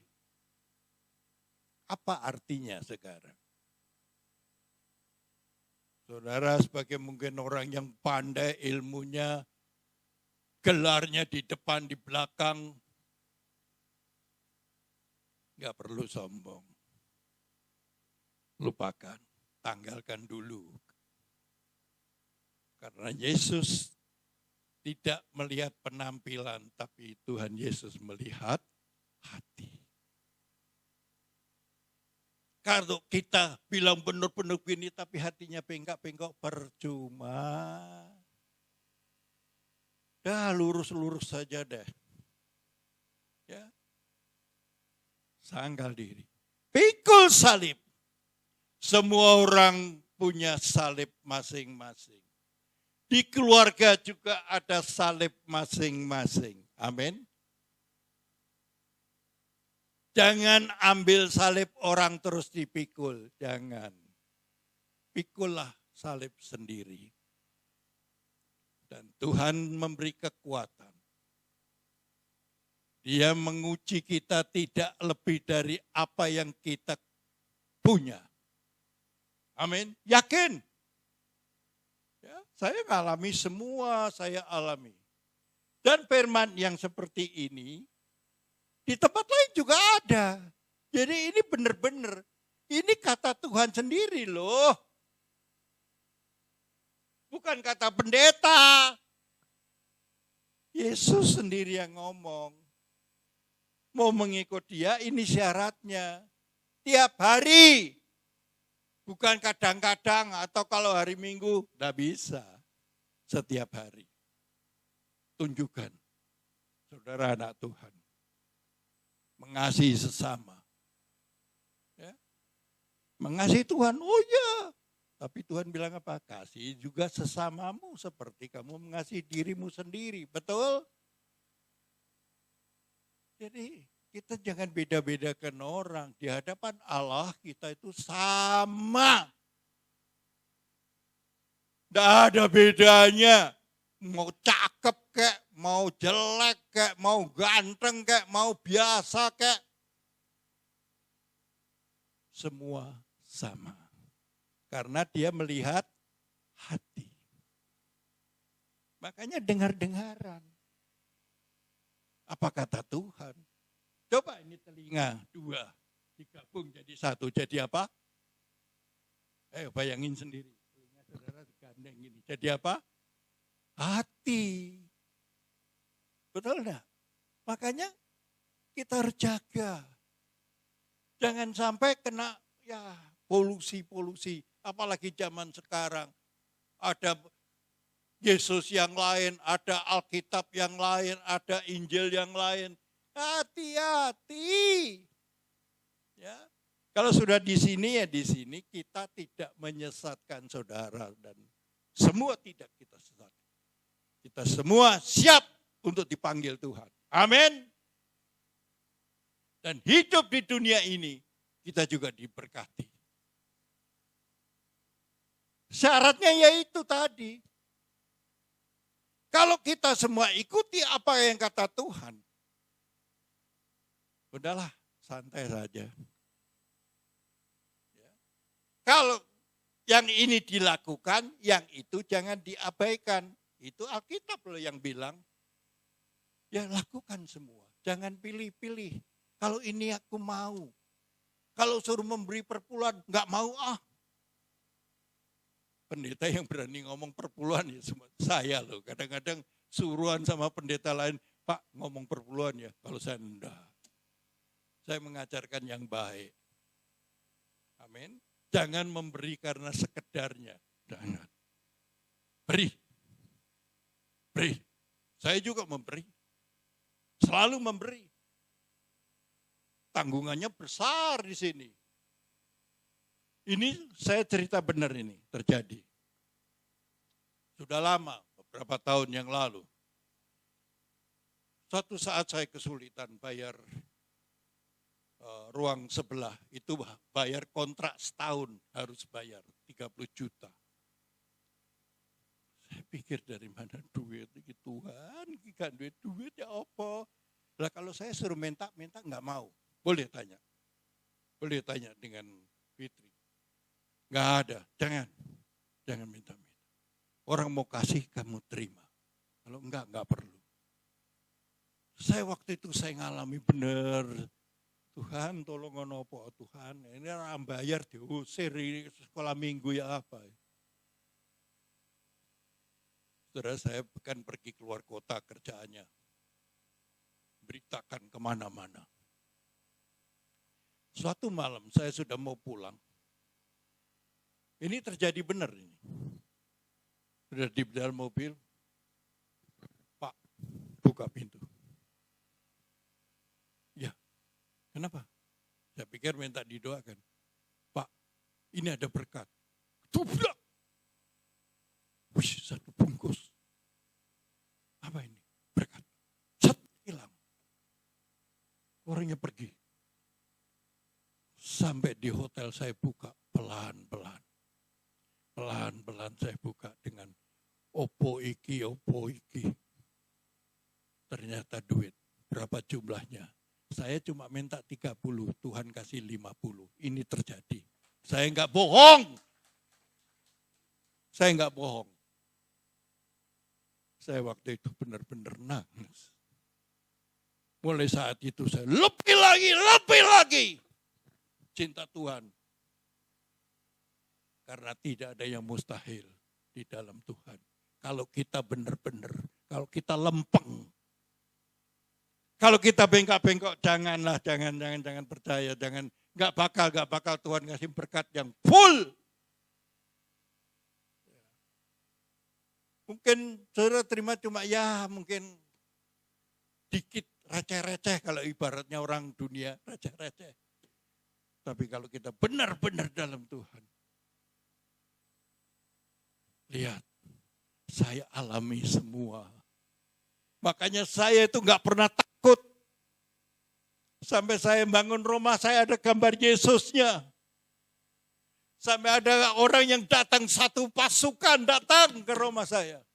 Apa artinya sekarang? Saudara sebagai mungkin orang yang pandai ilmunya, gelarnya di depan, di belakang, nggak perlu sombong. Lupakan, tanggalkan dulu. Karena Yesus tidak melihat penampilan, tapi Tuhan Yesus melihat hati. Kalau kita bilang benar-benar begini tapi hatinya bengkak-bengkok, percuma. Dah lurus-lurus saja deh. Ya. Sangkal diri. Pikul salib. Semua orang punya salib masing-masing. Di keluarga juga ada salib masing-masing. Amin. Jangan ambil salib orang terus dipikul. Jangan. Pikullah salib sendiri. Dan Tuhan memberi kekuatan. Dia menguji kita tidak lebih dari apa yang kita punya. Amin. Yakin. Ya, saya mengalami semua, saya alami. Dan firman yang seperti ini, di tempat lain juga ada. Jadi ini benar-benar, ini kata Tuhan sendiri loh. Bukan kata pendeta. Yesus sendiri yang ngomong. Mau mengikut dia, ini syaratnya. Tiap hari. Bukan kadang-kadang atau kalau hari Minggu. Tidak bisa. Setiap hari. Tunjukkan. Saudara anak Tuhan. Mengasihi sesama. Ya. Mengasihi Tuhan, oh ya. Tapi Tuhan bilang apa? Kasih juga sesamamu seperti kamu mengasihi dirimu sendiri. Betul? Jadi kita jangan beda-bedakan orang. Di hadapan Allah kita itu sama. Tidak ada bedanya. Mau cakep kek, mau jelek kek, mau ganteng kek, mau biasa kek. Semua sama. Karena dia melihat hati. Makanya dengar-dengaran. Apa kata Tuhan? Coba ini telinga dua digabung jadi satu. Jadi apa? Bayangin sendiri. Telinga saudara digandeng ini. Jadi apa? Hati. Betul enggak? Makanya kita harus jaga. Jangan sampai kena polusi-polusi. Apalagi zaman sekarang. Ada Yesus yang lain, ada Alkitab yang lain, ada Injil yang lain. Hati-hati. Ya. Kalau sudah di sini ya di sini kita tidak menyesatkan saudara dan semua tidak kita sesatkan. Kita semua siap untuk dipanggil Tuhan. Amin. Dan hidup di dunia ini kita juga diberkati. Syaratnya yaitu tadi. Kalau kita semua ikuti apa yang kata Tuhan. Udahlah, santai saja. Ya. Kalau yang ini dilakukan, yang itu jangan diabaikan. Itu Alkitab loh yang bilang. Ya lakukan semua. Jangan pilih-pilih. Kalau ini aku mau. Kalau suruh memberi perpuluhan, enggak mau ah. Pendeta yang berani ngomong perpuluhan ya saya loh. Kadang-kadang suruhan sama pendeta lain, Pak ngomong perpuluhan ya. Kalau saya enggak. Saya mengajarkan yang baik. Amin. Jangan memberi karena sekedarnya. Jangan. Beri. Beri. Saya juga memberi. Selalu memberi. Tanggungannya besar di sini. Ini saya cerita benar ini terjadi. Sudah lama, beberapa tahun yang lalu. Suatu saat saya kesulitan bayar ruang sebelah. Itu bayar kontrak setahun harus bayar 30 juta. Saya pikir dari mana duit ini Tuhan, kan duit ya apa? Lah kalau saya suruh minta enggak mau. Boleh tanya. Boleh tanya dengan Fitri. Enggak ada, jangan minta-minta. Orang mau kasih kamu terima. Kalau enggak perlu. Saya waktu itu saya ngalami benar. Tuhan tolong ngono Tuhan. Ini orang bayar diusir sekolah minggu ya apa. Saudara saya kan pergi keluar kota kerjaannya. Beritakan kemana-mana. Suatu malam saya sudah mau pulang. Ini terjadi benar ini. Sudah di dalam mobil, Pak, buka pintu. Ya, kenapa? Saya pikir minta didoakan. Pak, ini ada berkat. Tubrak. Wih, satu bungkus. Apa ini? Berkat. Set, hilang. Orangnya pergi. Sampai di hotel saya buka pelan-pelan. Pelan-pelan saya buka dengan opo iki. Ternyata duit. Berapa jumlahnya? Saya cuma minta 30, Tuhan kasih 50. Ini terjadi. Saya enggak bohong. Saya enggak bohong. Saya waktu itu benar-benar nangis. Mulai saat itu saya lebih lagi cinta Tuhan. Karena tidak ada yang mustahil di dalam Tuhan. Kalau kita benar-benar, kalau kita lempeng, kalau kita bengkak-bengkok, jangan percaya, nggak bakal Tuhan ngasih berkat yang full. Mungkin saudara terima cuma mungkin dikit receh-receh kalau ibaratnya orang dunia receh-receh. Tapi kalau kita benar-benar dalam Tuhan, lihat, saya alami semua. Makanya saya itu nggak pernah takut. Sampai saya bangun rumah, saya ada gambar Yesusnya. Sampai ada orang yang datang, satu pasukan datang ke rumah saya.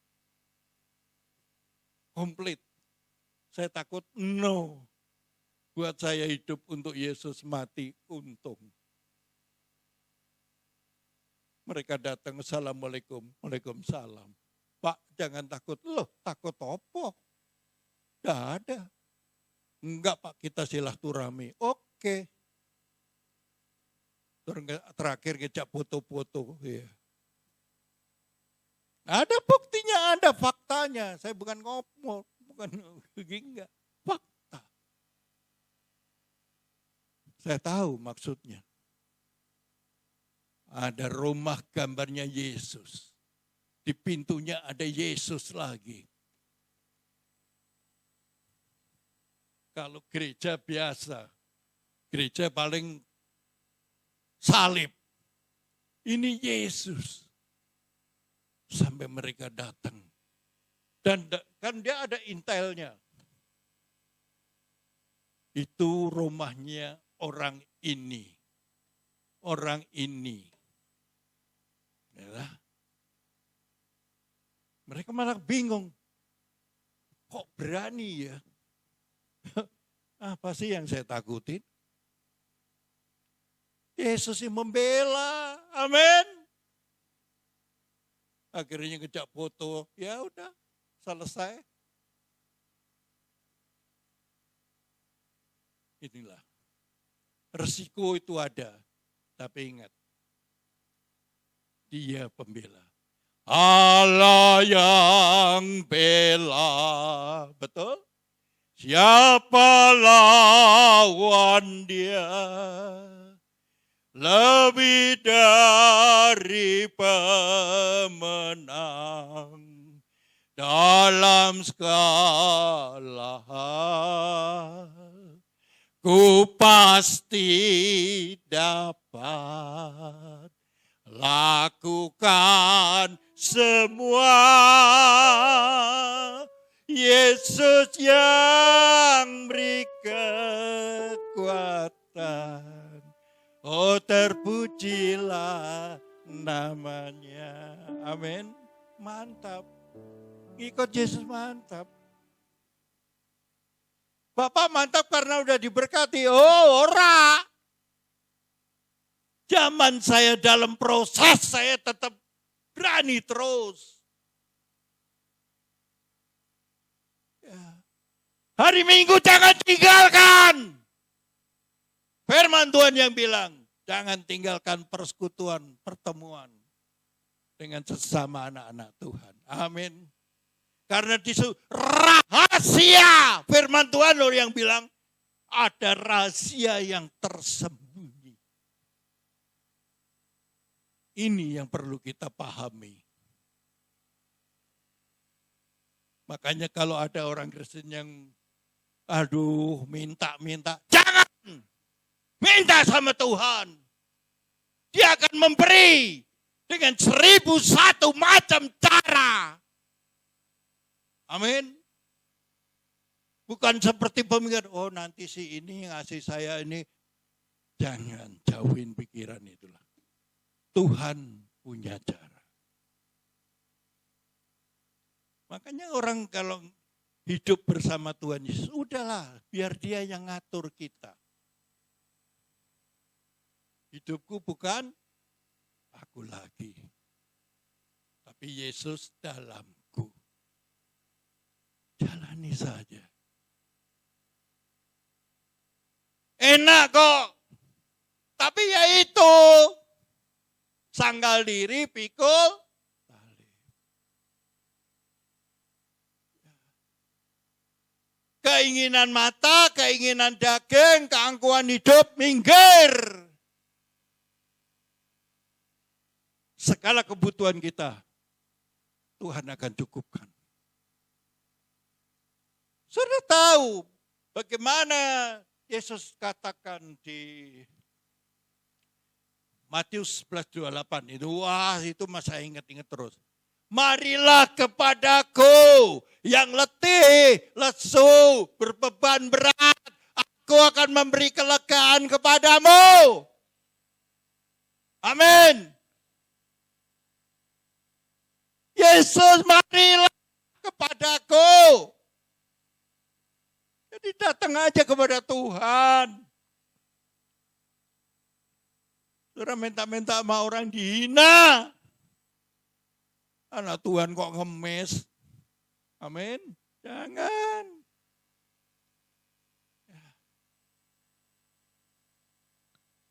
Komplit. Saya takut, no. Buat saya hidup untuk Yesus, mati untung. Mereka datang, assalamualaikum, waalaikumsalam. Pak, jangan takut. Loh, takut apa? Tidak ada. Enggak Pak, kita silaturahmi. Oke. Terakhir ngejak foto-foto. Ya. Ada buktinya, ada faktanya. Saya bukan ngomong, bukan enggak. Fakta. Saya tahu maksudnya. Ada rumah gambarnya Yesus. Di pintunya ada Yesus lagi. Kalau gereja biasa, gereja paling salib. Ini Yesus. Sampai mereka datang. Dan kan dia ada intelnya. Itu rumahnya orang ini. Orang ini. Ya. Mereka malah bingung. Kok berani ya? Apa sih yang saya takutin? Yesus yang membela. Amin. Akhirnya ngejak foto. Ya udah, selesai. Inilah. Resiko itu ada. Tapi ingat. Dia pembela. Allah yang bela. Betul? Siapa lawan dia? Lebih dari pemenang dalam segala hal. Ku pasti dapat lakukan semua. Yesus yang beri kekuatan. Oh, terpujilah namanya. Amin. Mantap. Ikut Yesus mantap. Bapak mantap karena udah diberkati. Oh, ora. Zaman saya dalam proses, saya tetap berani terus. Ya. Hari Minggu jangan tinggalkan. Firman Tuhan yang bilang, jangan tinggalkan persekutuan, pertemuan dengan sesama anak-anak Tuhan. Amin. Karena di rahasia, firman Tuhan loh yang bilang, ada rahasia yang tersembunyi. Ini yang perlu kita pahami. Makanya kalau ada orang Kristen yang minta-minta, jangan minta sama Tuhan. Dia akan memberi dengan 1001 macam cara. Amin. Bukan seperti pemikiran, oh nanti si ini ngasih saya ini. Jangan jauhin pikiran itulah. Tuhan punya cara. Makanya orang kalau hidup bersama Tuhan Yesus, udahlah biar dia yang ngatur kita. Hidupku bukan aku lagi, tapi Yesus dalamku. Jalani saja. Enak kok, tapi ya itu, sangkal diri, pikul tali. Keinginan mata, keinginan daging, keangkuhan hidup, minggir. Segala kebutuhan kita, Tuhan akan cukupkan. Sudah tahu bagaimana Yesus katakan di Matius 11:28 itu, wah itu saya ingat-ingat terus. Marilah kepadaku yang letih, lesu, berbeban berat. Aku akan memberi kelegaan kepadamu. Amin. Yesus, marilah kepadaku. Jadi datang aja kepada Tuhan. Saudara minta-minta sama orang dihina. Anak Tuhan kok ngemis. Amin. Jangan.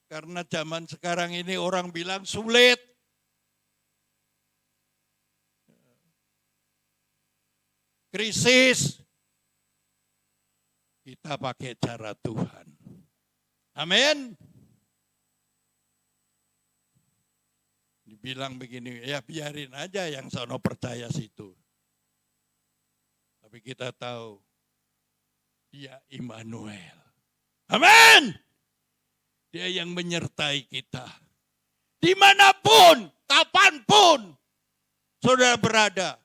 Karena zaman sekarang ini orang bilang sulit. Krisis. Kita pakai cara Tuhan. Amin. Dibilang begini, ya biarin aja yang sono percaya situ. Tapi kita tahu, dia Immanuel. Amin. Dia yang menyertai kita. Dimanapun, kapanpun, saudara berada,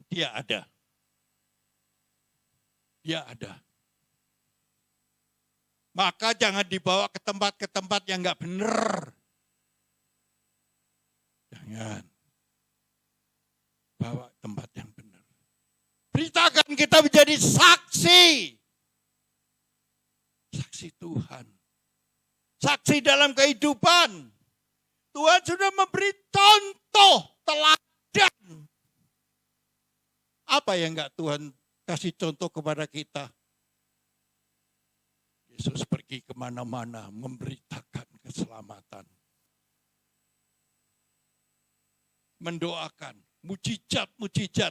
dia ada. Dia ada. Maka jangan dibawa ke tempat yang enggak benar. Jangan. Bawa tempat yang benar. Beritakan kita menjadi saksi. Saksi Tuhan. Saksi dalam kehidupan. Tuhan sudah memberi contoh, teladan. Apa yang enggak Tuhan kasih contoh kepada kita? Yesus pergi kemana-mana memberitakan keselamatan. Mendoakan, mujizat-mujizat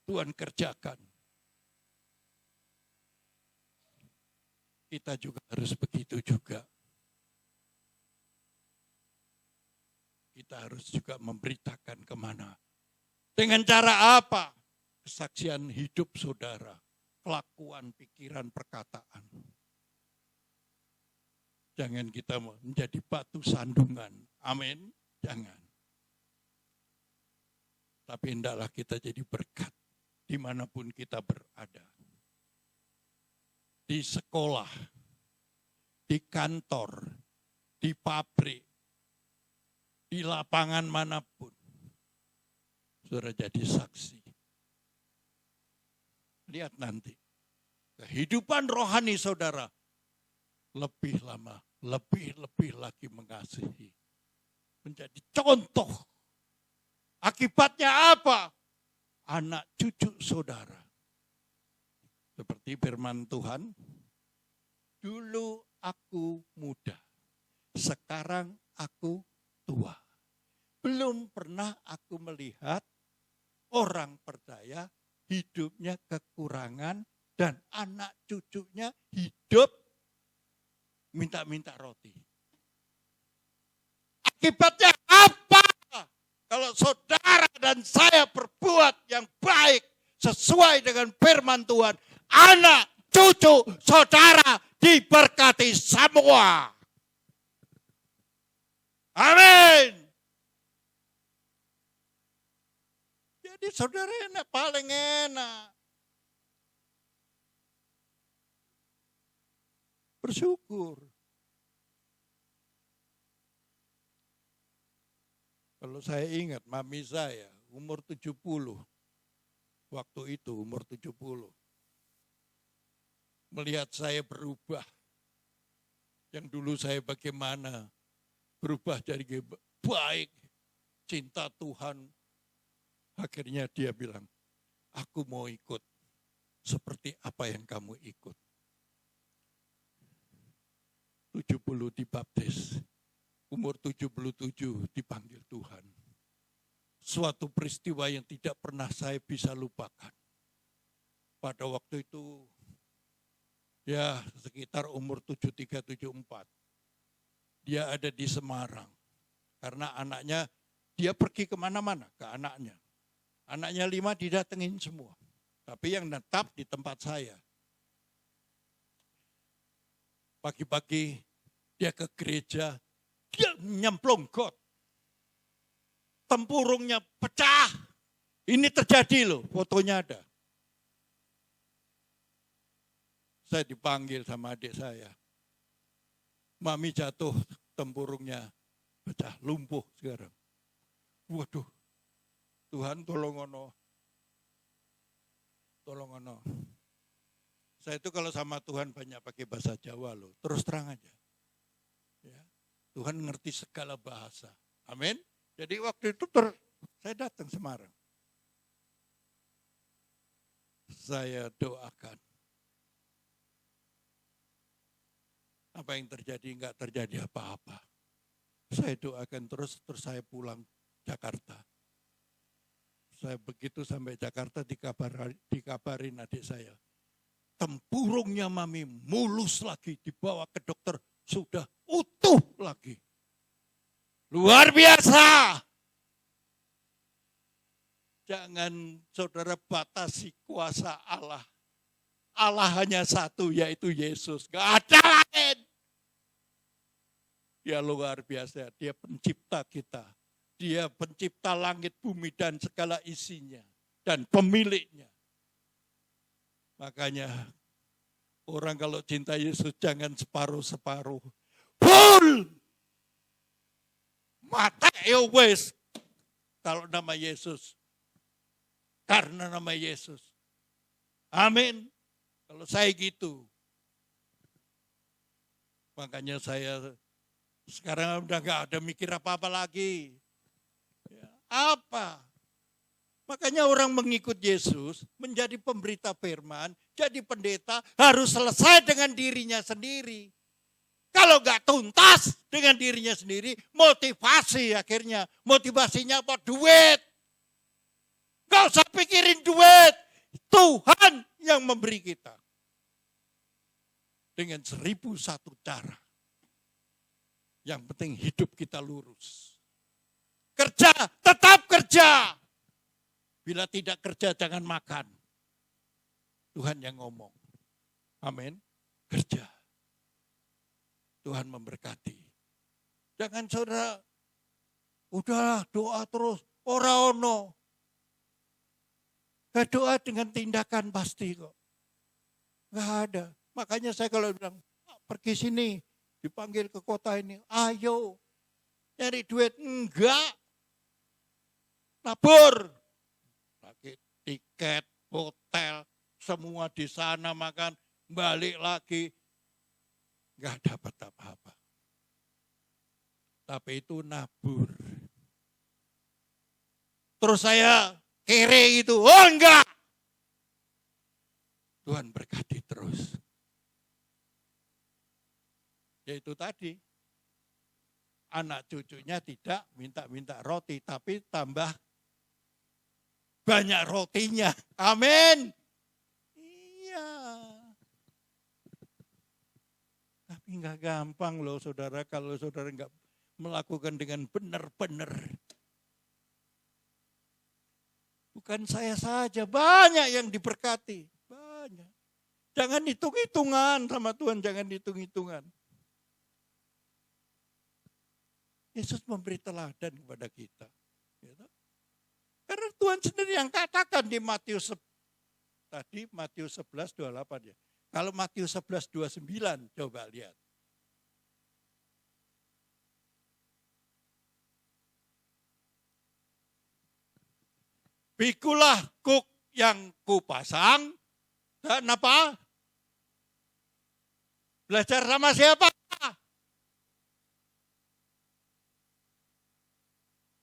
Tuhan kerjakan. Kita juga harus begitu juga. Kita harus juga memberitakan kemana. Dengan cara apa? Kesaksian hidup saudara, kelakuan, pikiran, perkataan. Jangan kita menjadi batu sandungan. Amin. Jangan. Tapi hendaklah kita jadi berkat dimanapun kita berada. Di sekolah, di kantor, di pabrik, di lapangan manapun. Saudara jadi saksi. Lihat nanti, kehidupan rohani saudara lebih lama, lebih lagi mengasihi. Menjadi contoh. Akibatnya apa? Anak cucu saudara. Seperti firman Tuhan, dulu aku muda, sekarang aku tua. Belum pernah aku melihat orang percaya hidupnya kekurangan dan anak cucunya hidup minta-minta roti. Akibatnya apa? Kalau saudara dan saya berbuat yang baik sesuai dengan firman Tuhan, anak cucu saudara diberkati semua. Amin. Jadi saudara enak, paling enak. Bersyukur. Kalau saya ingat mami saya umur 70. Waktu itu umur 70. Melihat saya berubah. Yang dulu saya bagaimana berubah jadi baik. Cinta Tuhan. Akhirnya dia bilang, aku mau ikut seperti apa yang kamu ikut. 70 dibaptis. Umur 77 dipanggil Tuhan. Suatu peristiwa yang tidak pernah saya bisa lupakan. Pada waktu itu, ya sekitar umur 73, 74. Dia ada di Semarang. Karena anaknya, dia pergi kemana-mana ke anaknya. Anaknya 5 didatengin semua. Tapi yang tetap di tempat saya. Pagi-pagi dia ke gereja, dia nyemplung got. Tempurungnya pecah. Ini terjadi loh, fotonya ada. Saya dipanggil sama adik saya. Mami jatuh, tempurungnya pecah, lumpuh sekarang. Waduh, Tuhan tolong ono. Tolong ono. Saya itu kalau sama Tuhan banyak pakai bahasa Jawa loh, terus terang aja. Ya, Tuhan ngerti segala bahasa. Amin. Jadi waktu itu saya datang Semarang. Saya doakan. Apa yang terjadi, enggak terjadi apa-apa. Saya doakan terus saya pulang Jakarta. Saya begitu sampai Jakarta dikabarin adik saya. Tempurungnya mami mulus lagi, dibawa ke dokter, sudah utuh lagi. Luar biasa. Jangan saudara batasi kuasa Allah. Allah hanya satu, yaitu Yesus. Gak ada lain. Dia luar biasa, dia pencipta kita. Dia pencipta langit, bumi, dan segala isinya. Dan pemiliknya. Makanya orang kalau cinta Yesus jangan separuh-separuh. Full! Mata wes. Kalau nama Yesus. Karena nama Yesus. Amin. Kalau saya gitu. Makanya saya sekarang udah gak ada mikir apa-apa lagi. Ya, apa? Makanya orang mengikut Yesus, menjadi pemberita firman, jadi pendeta, harus selesai dengan dirinya sendiri. Kalau gak tuntas dengan dirinya sendiri, motivasi akhirnya. Motivasinya apa? Duit. Gak usah pikirin duit. Tuhan yang memberi kita. Dengan 1001 cara. Yang penting hidup kita lurus. Kerja, tetap kerja. Bila tidak kerja, jangan makan. Tuhan yang ngomong. Amin. Kerja. Tuhan memberkati. Jangan saudara, udahlah doa terus. Ora ono. Doa dengan tindakan pasti kok. Gak ada. Makanya saya kalau bilang, pergi sini. Dipanggil ke kota ini. Ayo. Nyari duit. Enggak. Nabur. Pakai tiket, hotel, semua di sana makan, balik lagi, nggak dapat apa-apa. Tapi itu nabur. Terus saya kere itu, oh enggak. Tuhan berkati terus. Yaitu tadi, anak cucunya tidak minta-minta roti, tapi tambah banyak rotinya. Amin. Iya. Tapi enggak gampang loh saudara, kalau saudara enggak melakukan dengan benar-benar. Bukan saya saja, banyak yang diberkati. Banyak. Jangan hitung-hitungan sama Tuhan, jangan hitung-hitungan. Yesus memberi teladan kepada kita. Gitu. Karena Tuhan sendiri yang katakan di Matius 11:28 ya. Kalau Matius 11:29 coba lihat. Pikulah kuk yang kupasang dan apa? Belajar sama siapa?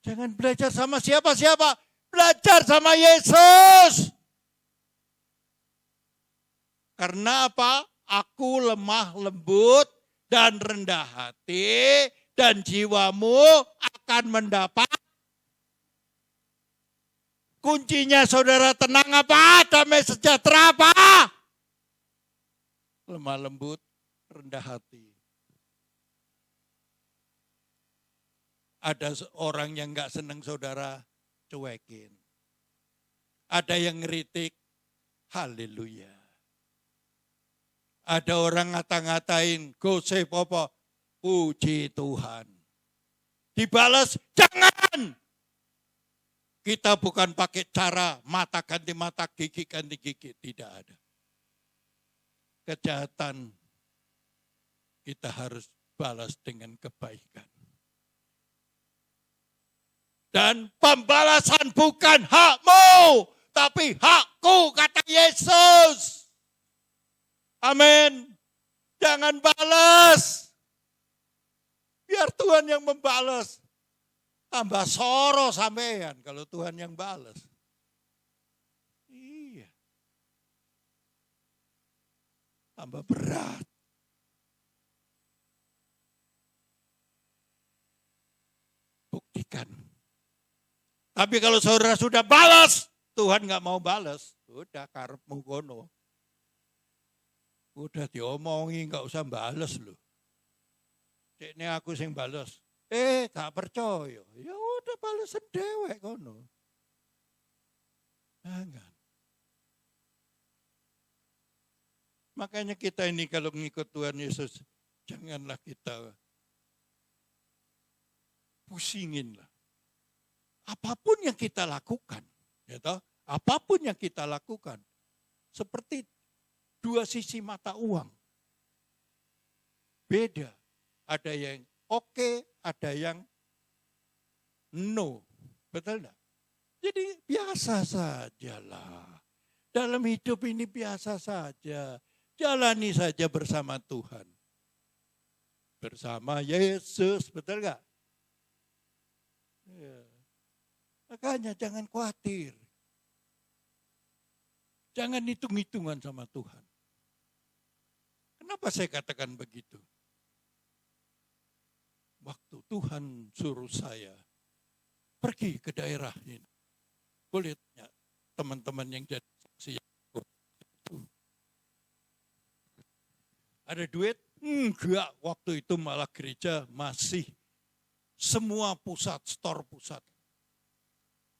Jangan belajar sama siapa-siapa. Belajar sama Yesus. Karena apa? Aku lemah lembut dan rendah hati. Dan jiwamu akan mendapat. Kuncinya saudara tenang apa? Damai sejahtera apa? Lemah lembut, rendah hati. Ada orang yang gak senang saudara, cuekin. Ada yang ngeritik, haleluya. Ada orang ngata-ngatain, gosip apa? Puji Tuhan. Dibalas, jangan. Kita bukan pakai cara mata ganti mata, gigi ganti gigi. Tidak ada. Kejahatan kita harus balas dengan kebaikan. Dan pembalasan bukan hakmu, tapi hakku, kata Yesus. Amin. Jangan balas. Biar Tuhan yang membalas. Tambah soro sampean kalau Tuhan yang balas. Iya. Tambah berat. Buktikan. Tapi kalau saudara sudah balas, Tuhan nggak mau balas. Udah karepmu kono. Udah diomongi nggak usah balas loh. Ini aku sing balas. Gak percaya. Ya udah balesan dewek kono. Jangan. Makanya kita ini kalau mengikut Tuhan Yesus, janganlah kita pusingin lah. Apapun yang kita lakukan, ya toh, apapun yang kita lakukan, seperti dua sisi mata uang. Beda. Ada yang oke, ada yang no. Betul enggak? Jadi biasa sajalah. Dalam hidup ini biasa saja. Jalani saja bersama Tuhan. Bersama Yesus, betul enggak? Ya. Makanya jangan khawatir. Jangan hitung-hitungan sama Tuhan. Kenapa saya katakan begitu? Waktu Tuhan suruh saya pergi ke daerah ini. Boleh tanya teman-teman yang jadi saksi. Ada duit? Enggak, waktu itu malah gereja masih semua pusat, store pusat.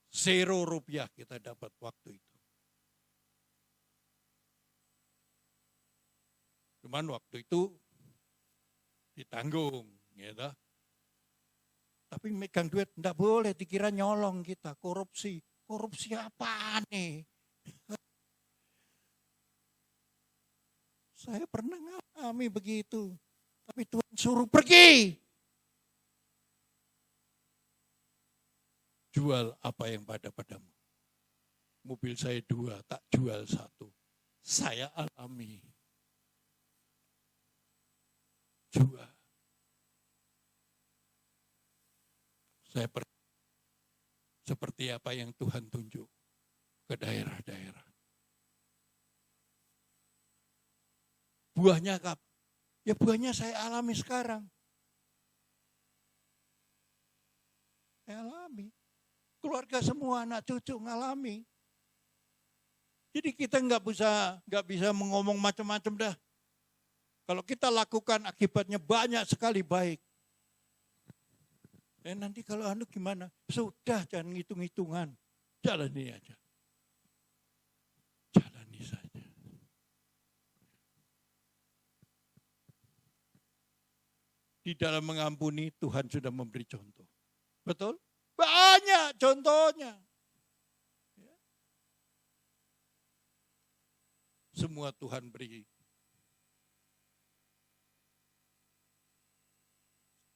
0 rupiah kita dapat waktu itu. Cuman waktu itu ditanggung, gitu. Tapi megang duit enggak boleh dikira nyolong kita, korupsi. Korupsi apa nih? Saya pernah ngalami begitu. Tapi Tuhan suruh pergi. Jual apa yang padamu. Mobil saya 2, tak jual 1. Saya alami. Jual. Saya seperti apa yang Tuhan tunjuk ke daerah-daerah. Buahnya apa? Ya buahnya saya alami sekarang. Saya alami. Keluarga semua, anak cucu ngalami. Jadi kita nggak bisa mengomong macam-macam dah. Kalau kita lakukan akibatnya banyak sekali baik. Nanti kalau gimana? Sudah, jangan ngitung-hitungan. Jalani aja. di dalam mengampuni Tuhan sudah memberi contoh. Betul? Banyak contohnya. Semua Tuhan beri.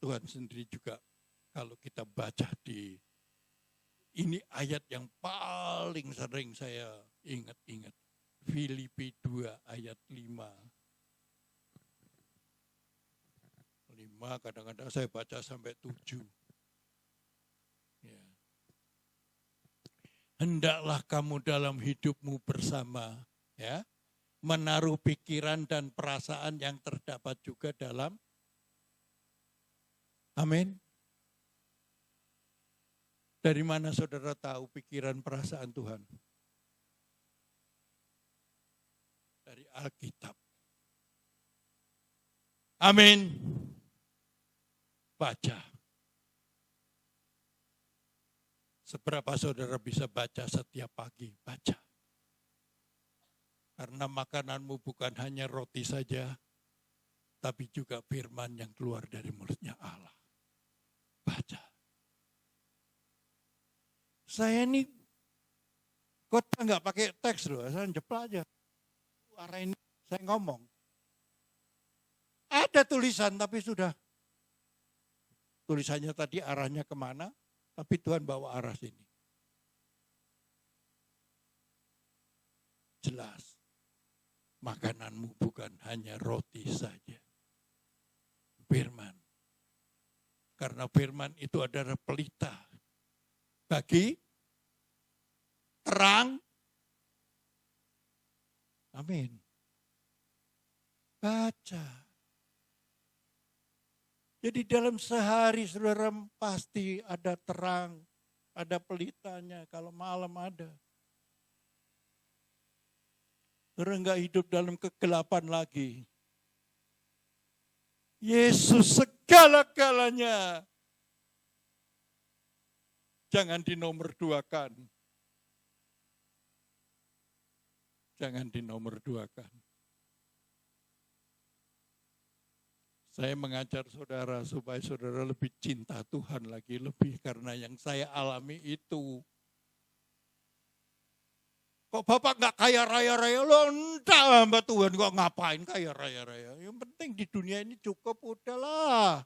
Tuhan sendiri juga kalau kita baca ini ayat yang paling sering saya ingat-ingat. Filipi 2 ayat 5. 5 kadang-kadang saya baca sampai 7. Ya. Hendaklah kamu dalam hidupmu bersama, ya, menaruh pikiran dan perasaan yang terdapat juga dalam. Amin. Dari mana saudara tahu pikiran perasaan Tuhan? Dari Alkitab. Amin. Baca. Seberapa saudara bisa baca setiap pagi? Baca. Karena makananmu bukan hanya roti saja, tapi juga firman yang keluar dari mulutnya Allah. Baca. Saya ini khotbah nggak pakai teks loh, saya jeplak aja. Arah ini saya ngomong. Ada tulisan tapi sudah. Tulisannya tadi arahnya kemana, tapi Tuhan bawa arah sini. Jelas. Makananmu bukan hanya roti saja. Firman. Karena firman itu adalah pelita bagi terang. Amin. Baca. Jadi dalam sehari saudara pasti ada terang, ada pelitanya, kalau malam ada. Saudara enggak hidup dalam kegelapan lagi. Yesus segala-galanya. Jangan dinomorduakan. Jangan dinomorduakan. Saya mengajar saudara supaya saudara lebih cinta Tuhan lagi, lebih karena yang saya alami itu. Kok Bapak nggak kaya raya-raya? Loh, entah hamba Tuhan kok ngapain kaya raya-raya. Yang penting di dunia ini cukup, udahlah.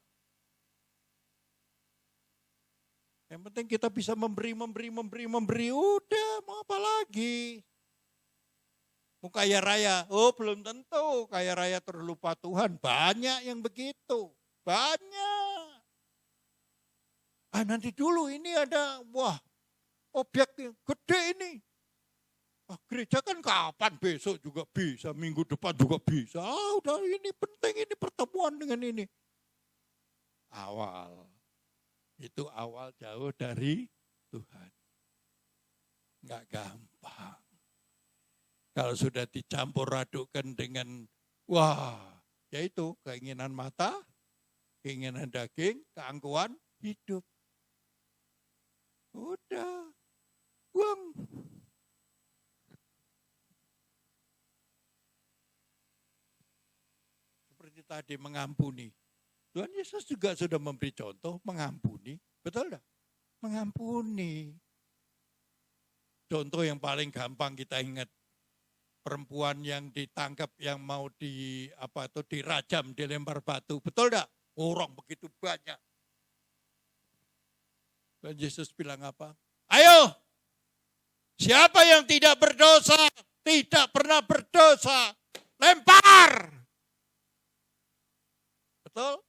Yang penting kita bisa memberi, udah mau apa lagi. Mau kaya raya, oh belum tentu kaya raya terlupa Tuhan. Banyak yang begitu, banyak. Nanti dulu ini ada, objek yang gede ini. Gereja kan kapan, besok juga bisa, minggu depan juga bisa. Udah ini penting, ini pertemuan dengan ini. Awal, itu awal jauh dari Tuhan. Nggak gampang. Kalau sudah dicampur adukkan dengan, yaitu keinginan mata, keinginan daging, keangkuhan, hidup. Udah, buang. Seperti tadi mengampuni. Tuhan Yesus juga sudah memberi contoh mengampuni. Betul enggak? Mengampuni. Contoh yang paling gampang kita ingat. Perempuan yang ditangkap yang mau dirajam, dilempar batu. Betul enggak? Orang begitu banyak. Dan Yesus bilang apa? Ayo, siapa yang tidak berdosa, tidak pernah berdosa, lempar. Betul?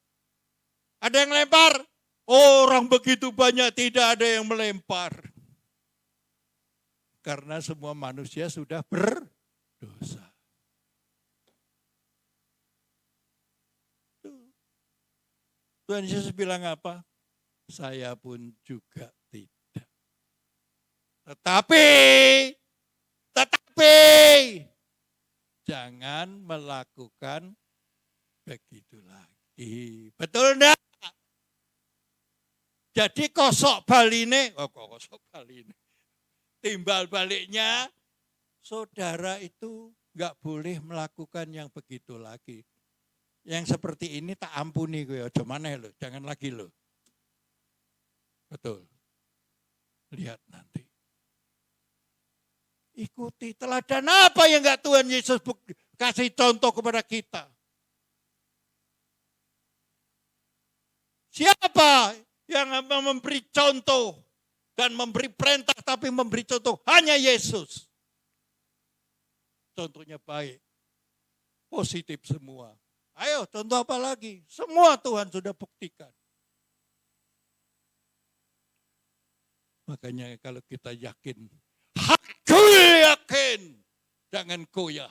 Ada yang lempar? Orang begitu banyak tidak ada yang melempar. Karena semua manusia sudah berdosa. Tuhan Yesus bilang apa? Saya pun juga tidak. Tetapi jangan melakukan begitu lagi. Betul enggak? Jadi kosok baline, timbal baliknya, saudara itu enggak boleh melakukan yang begitu lagi. Yang seperti ini tak ampuni gue, aja maneh lo, jangan lagi lo. Betul. Lihat nanti. Ikuti teladan apa yang enggak Tuhan Yesus kasih contoh kepada kita. Siapa yang memberi contoh dan memberi perintah tapi memberi contoh? Hanya Yesus. Contohnya baik. Positif semua. Ayo contoh apa lagi? Semua Tuhan sudah buktikan. Makanya kalau kita yakin, aku yakin, jangan goyah.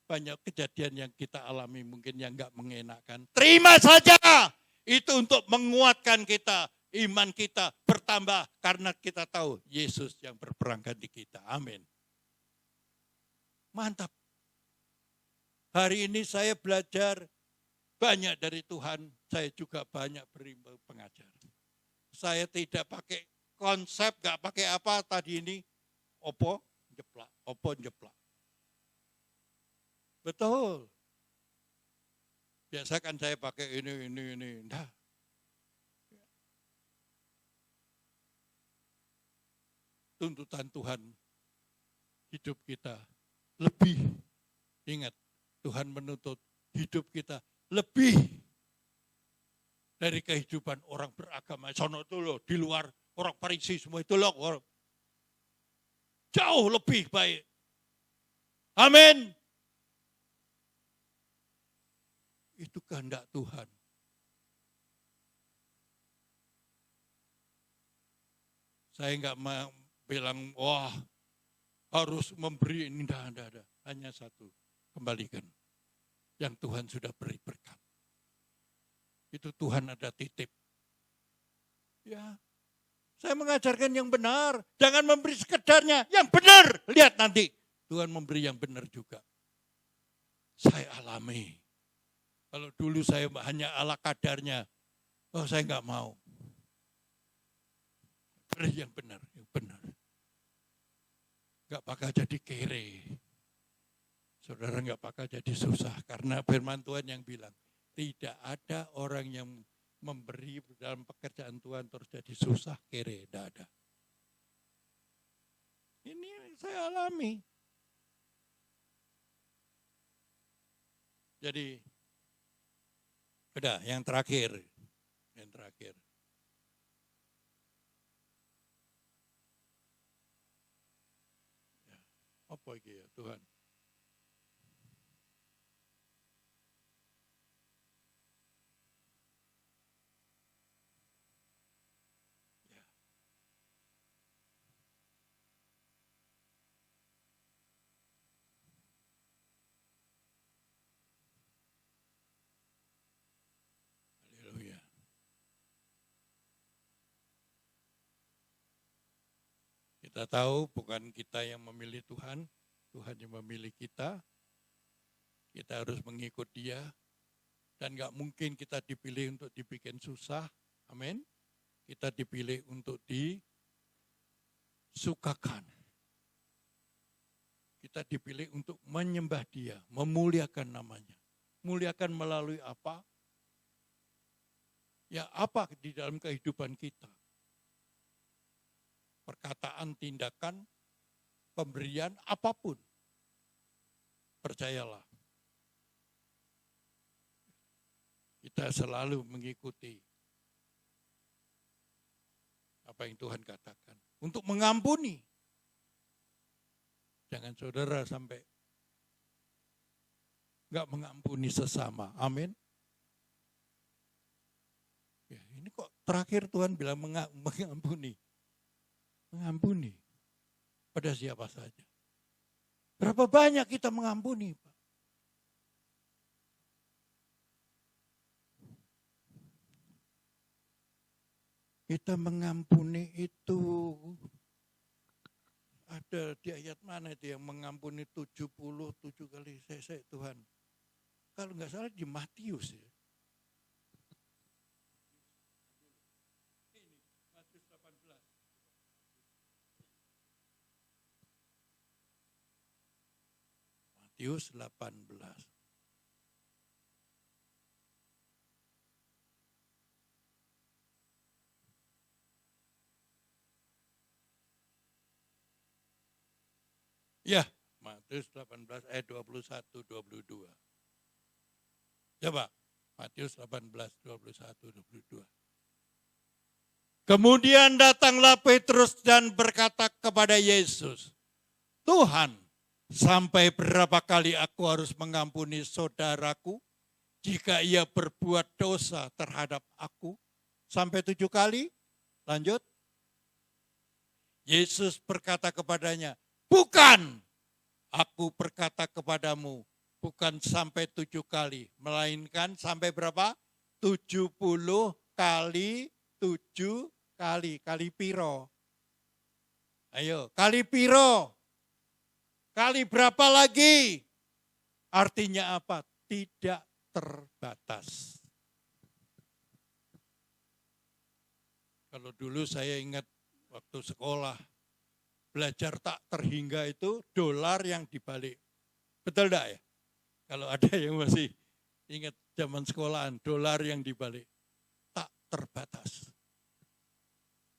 Banyak kejadian yang kita alami mungkin yang enggak mengenakan. Terima saja. Itu untuk menguatkan kita, iman kita bertambah karena kita tahu Yesus yang berperang ganti kita. Amin. Mantap. Hari ini saya belajar banyak dari Tuhan. Saya juga banyak beri pengajar. Saya tidak pakai konsep, enggak pakai apa tadi ini. Opo jeplak. Betul. Biasa kan saya pakai ini. Nah. Tuntutan Tuhan hidup kita lebih. Ingat, Tuhan menuntut hidup kita lebih dari kehidupan orang beragama. Sono itu loh, di luar orang Farisi semua itu loh. Jauh lebih baik. Amin. Itu kehendak Tuhan. Saya enggak mau bilang, wah harus memberi ini. Tidak. Hanya satu, kembalikan. Yang Tuhan sudah beri berkat. Itu Tuhan ada titip. Ya, saya mengajarkan yang benar. Jangan memberi sekedarnya, yang benar. Lihat nanti, Tuhan memberi yang benar juga. Saya alami. Kalau dulu saya hanya ala kadarnya, saya enggak mau. Beri yang benar. Enggak bakal jadi kere. Saudara enggak bakal jadi susah. Karena firman Tuhan yang bilang, tidak ada orang yang memberi dalam pekerjaan Tuhan terus jadi susah, kere. Tidak ada. Ini saya alami. Jadi, udah, yang terakhir. Apa lagi ya Tuhan? Ya. Haleluya. Kita tahu bukan kita yang memilih Tuhan, Tuhan yang memilih kita. Kita harus mengikut Dia. Dan gak mungkin kita dipilih untuk dibikin susah. Amin. Kita dipilih untuk disukakan. Kita dipilih untuk menyembah Dia, memuliakan namanya. Muliakan melalui apa? Ya apa di dalam kehidupan kita? Perkataan, tindakan, pemberian, apapun. Percayalah. Kita selalu mengikuti apa yang Tuhan katakan. Untuk mengampuni. Jangan saudara sampai enggak mengampuni sesama. Amin. Ya, ini kok terakhir Tuhan bilang mengampuni. Mengampuni pada siapa saja. Berapa banyak kita mengampuni, Pak? Kita mengampuni itu ada di ayat mana itu yang mengampuni 77 kali saya Tuhan. Kalau enggak salah di Matius ya. Matius 18. Ya, Matius 18 ayat 21-22. Coba, Matius 18, 21-22. Kemudian datanglah Petrus dan berkata kepada Yesus, Tuhan, sampai berapa kali aku harus mengampuni saudaraku jika ia berbuat dosa terhadap aku? Sampai 7 kali? Lanjut. Yesus berkata kepadanya, bukan, aku berkata kepadamu, bukan sampai 7 kali, melainkan sampai berapa? 70 kali 7 kali. Kali piro? Ayo, kali piro? Kali berapa lagi? Artinya apa? Tidak terbatas. Kalau dulu saya ingat waktu sekolah, belajar tak terhingga itu dolar yang dibalik. Betul enggak ya? Kalau ada yang masih ingat zaman sekolahan, dolar yang dibalik. Tak terbatas.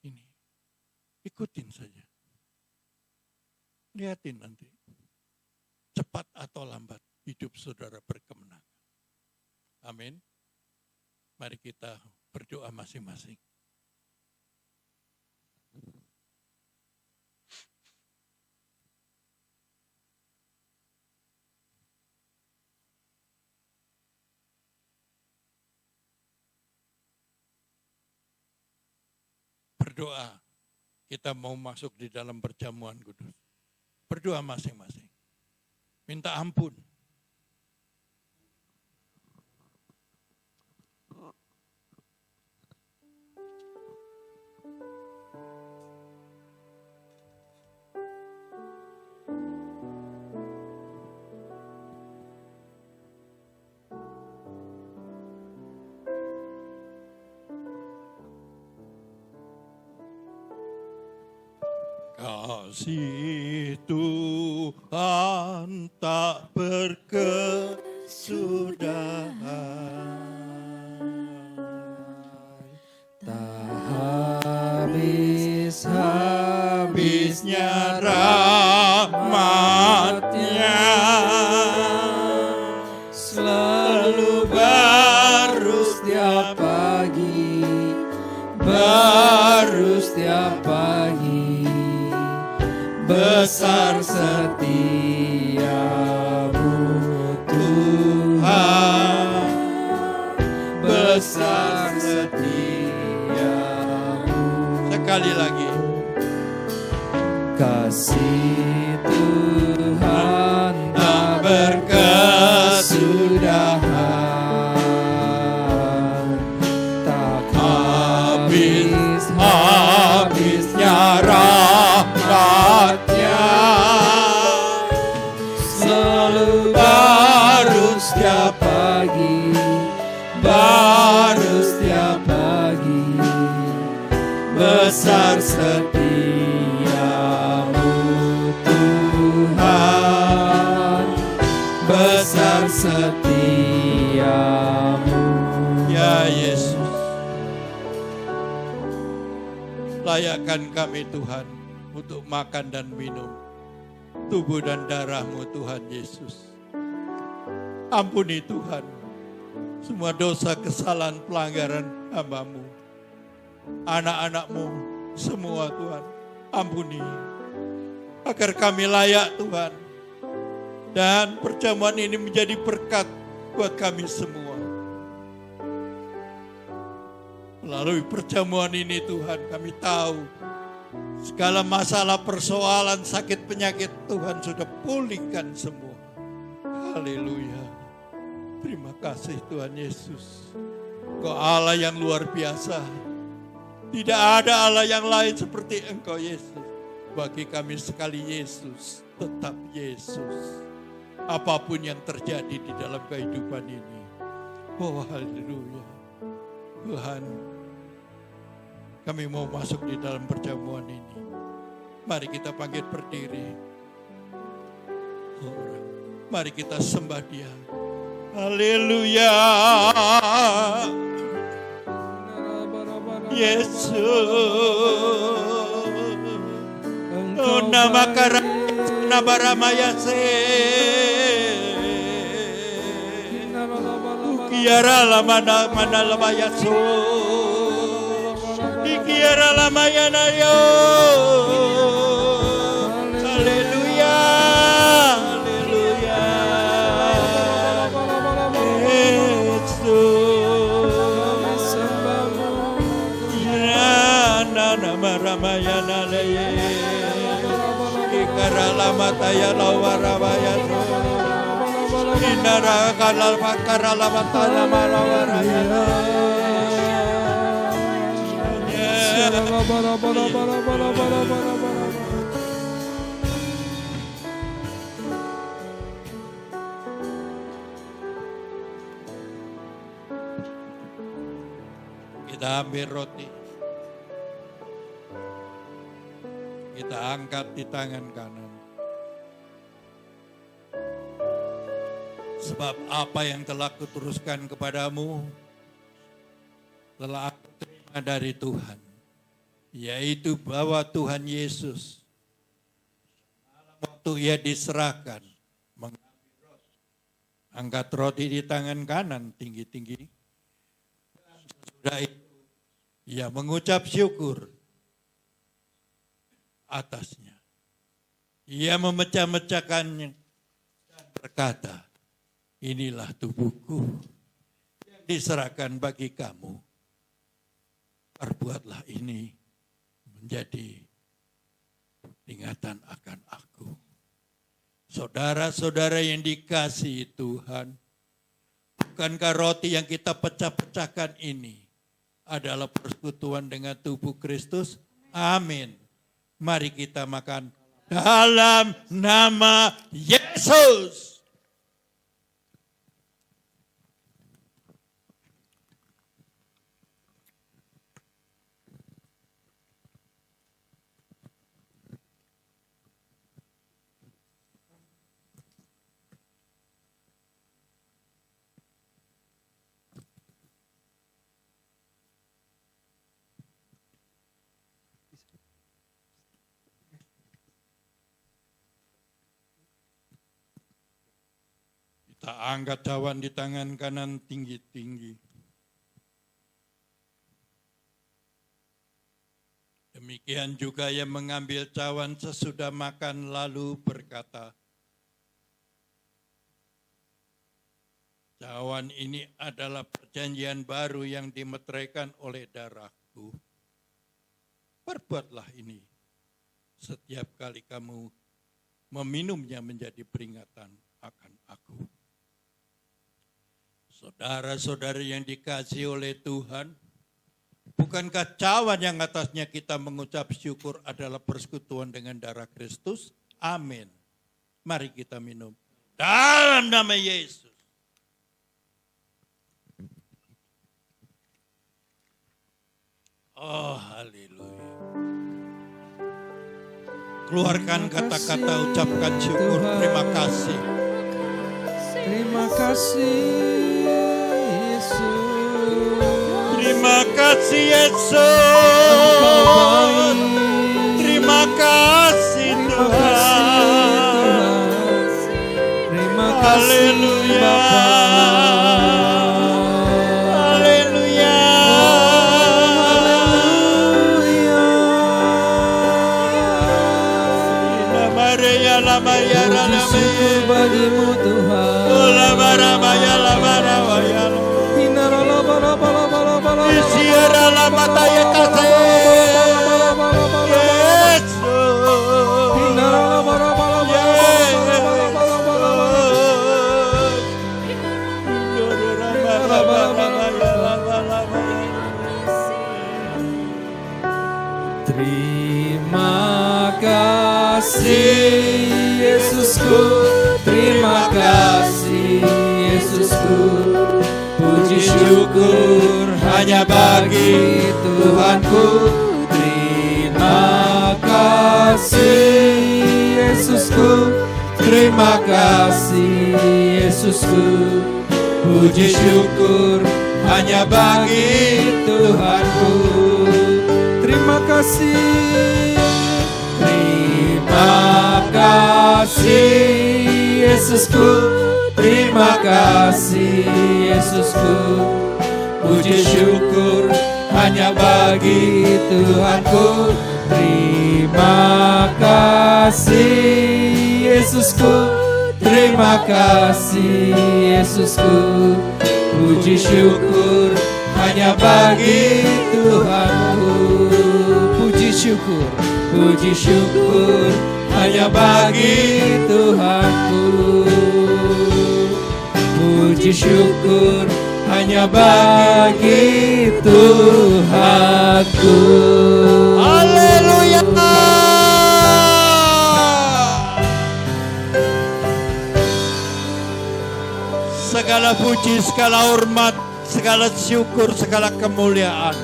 Ini, ikutin saja. Lihatin nanti. Cepat atau lambat, hidup saudara berkemenangan. Amin. Mari kita berdoa masing-masing. Berdoa, kita mau masuk di dalam perjamuan kudus. Berdoa masing-masing. Minta ampun. Kasih Tuhan tak berkesudahan, Tak habis-habisnya rahmatnya selalu baru setiap pagi, baru setiap pagi. Besar setiamu Tuhan, besar setiamu. Sekali lagi. Kasih Tuhan tak berkesudahan, tak habis-habisnya rahmatnya, selalu baru setiap pagi, baru setiap pagi. Besar setiamu Tuhan, besar setiamu. Ya Yesus, layakkan kami Tuhan untuk makan dan minum tubuh dan darah-Mu Tuhan Yesus. Ampuni Tuhan semua dosa, kesalahan, pelanggaran hamba-Mu, anak-anak-Mu semua Tuhan. Ampuni agar kami layak Tuhan, dan perjamuan ini menjadi berkat buat kami semua. Melalui perjamuan ini Tuhan, kami tahu segala masalah, persoalan, sakit, penyakit Tuhan sudah pulihkan semua. Haleluya. Terima kasih Tuhan Yesus. Engkau Allah yang luar biasa. Tidak ada Allah yang lain seperti Engkau Yesus. Bagi kami sekali Yesus, tetap Yesus. Apapun yang terjadi di dalam kehidupan ini. Oh haleluya. Tuhan, kami mau masuk di dalam perjamuan ini. Mari kita bangkit berdiri. Mari kita sembah Dia. Haleluya. Yesus. Oh, nama karana baramayase. Ukiara lamana mana lamayaso. Ikiara lamayana yo. Haleluya. Haleluya. Yesus. Nana maramayana leye. Ikara lamataya lawarabayaso. Inara kalal bakara lamatana malawarayana. Kita ambil roti. Kita angkat di tangan kanan. Sebab apa yang telah kuteruskan kepadamu telah aku terima dari Tuhan, yaitu bahwa Tuhan Yesus waktu ia diserahkan mengambil roti, angkat roti di tangan kanan tinggi-tinggi. Sesudah itu ia mengucap syukur atasnya. Ia memecah-mecahkannya dan berkata, inilah tubuhku yang diserahkan bagi kamu. Perbuatlah ini menjadi ingatan akan aku. Saudara-saudara yang dikasihi Tuhan, bukankah roti yang kita pecah-pecahkan ini adalah persekutuan dengan tubuh Kristus? Amin. Mari kita makan dalam nama Yesus. Kita angkat cawan di tangan kanan tinggi-tinggi. Demikian juga yang mengambil cawan sesudah makan lalu berkata, cawan ini adalah perjanjian baru yang dimeteraikan oleh darahku. Perbuatlah ini setiap kali kamu meminumnya menjadi peringatan akan aku. Saudara-saudara yang dikasihi oleh Tuhan, bukankah cawan yang atasnya kita mengucap syukur adalah persekutuan dengan darah Kristus? Amin. Mari kita minum. Dalam nama Yesus. Oh, haleluya. Keluarkan kata-kata, ucapkan syukur. Terima kasih. Terima kasih Yesus. Terima kasih Yesus. Terima kasih Tuhan. Terima kasih Bapa. Haleluya. Syukur bagimu Tuhan. Terima kasih Yesusku, terima kasih Yesusku. Puji syukur hanya bagi Tuhanku. Terima kasih Yesusku, terima kasih Yesusku. Puji syukur hanya bagi Tuhanku. Terima kasih. Terima kasih Yesusku. Terima kasih Yesusku. Puji syukur hanya bagi Tuhanku. Terima kasih Yesusku. Terima kasih Yesusku. Puji syukur hanya bagi Tuhanku. Puji syukur hanya bagi Tuhanku. Puji syukur hanya bagi Tuhanku. Haleluya. Segala puji, segala hormat, segala syukur, segala kemuliaan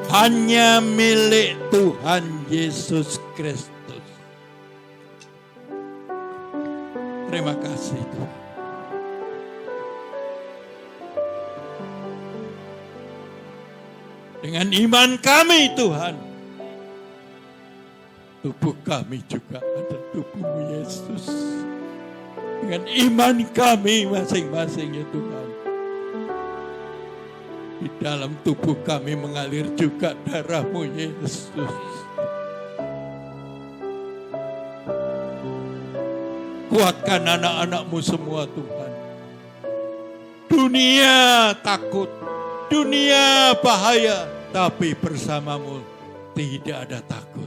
hanya milik Tuhan Yesus Kristus. Terima kasih Tuhan. Dengan iman kami Tuhan, tubuh kami juga ada tubuh Yesus. Dengan iman kami masing-masing ya Tuhan, di dalam tubuh kami mengalir juga darah-Mu Yesus. Kuatkan anak-anak-Mu semua Tuhan. Dunia takut, dunia bahaya, tapi bersama-Mu tidak ada takut.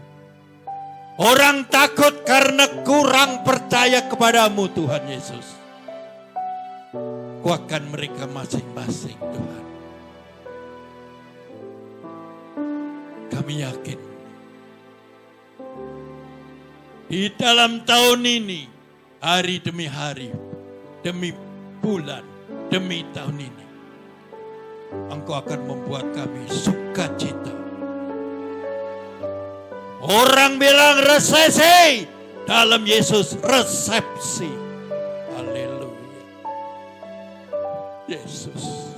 Orang takut karena kurang percaya kepadamu Tuhan Yesus. Kuatkan mereka masing-masing Tuhan. Kami yakin di dalam tahun ini, hari demi hari, demi bulan, demi tahun ini, Engkau akan membuat kami sukacita. Orang bilang resesi, dalam Yesus resepsi. Haleluya. Yesus,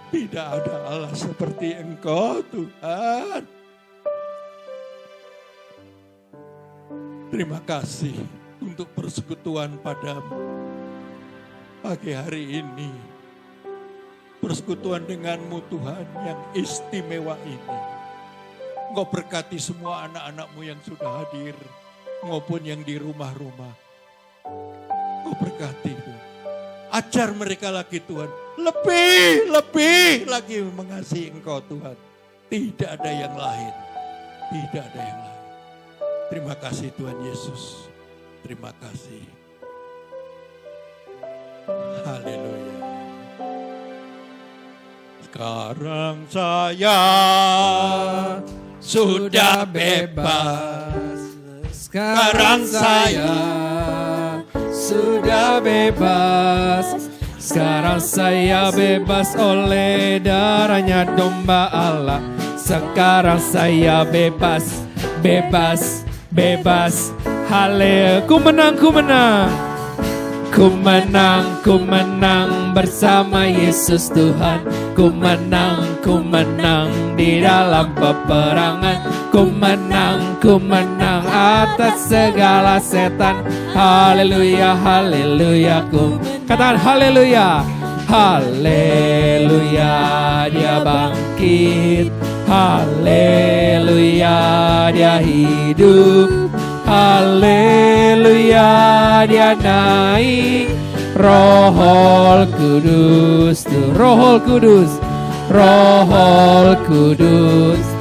tidak ada Allah seperti Engkau Tuhan. Terima kasih untuk persekutuan padamu pagi hari ini. Persekutuan denganmu Tuhan yang istimewa ini. Engkau berkati semua anak-anak-Mu yang sudah hadir maupun yang di rumah-rumah. Engkau berkati Tuhan. Ajar mereka lagi Tuhan. Lebih lagi mengasihi Engkau Tuhan. Tidak ada yang lain. Tidak ada yang lain. Terima kasih Tuhan Yesus. Terima kasih. Haleluya. Sekarang saya sudah bebas. Sekarang saya sudah bebas. Sekarang saya bebas oleh darahnya domba Allah. Sekarang saya bebas, bebas, bebas. Haleluya. Ku menang, ku menang. Ku menang bersama Yesus Tuhan. Ku menang di dalam peperangan. Ku menang atas segala setan. Haleluya, haleluya. Katakan haleluya. Haleluya, dia bangkit. Haleluya, dia hidup. Haleluya, dia naik. Roh Kudus, Roh Kudus.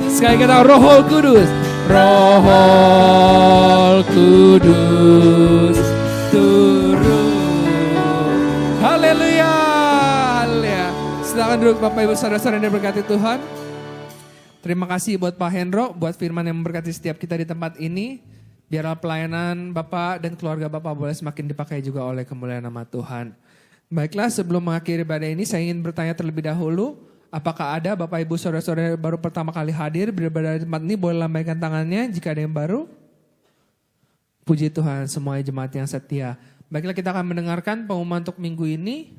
Sekali kata Roh Kudus. Roh Kudus turun. Haleluya, haleluya. Silakan duduk Bapak Ibu Saudara-saudara yang diberkati Tuhan. Terima kasih buat Pak Hendro, buat firman yang memberkati setiap kita di tempat ini. Biarlah pelayanan Bapak dan keluarga Bapak boleh semakin dipakai juga oleh kemuliaan nama Tuhan. Baiklah, sebelum mengakhiri ibadah ini saya ingin bertanya terlebih dahulu. Apakah ada Bapak Ibu Saudara-saudara baru pertama kali hadir beribadah di tempat ini, boleh lambaikan tangannya jika ada yang baru. Puji Tuhan, semua jemaat yang setia. Baiklah, kita akan mendengarkan pengumuman untuk minggu ini.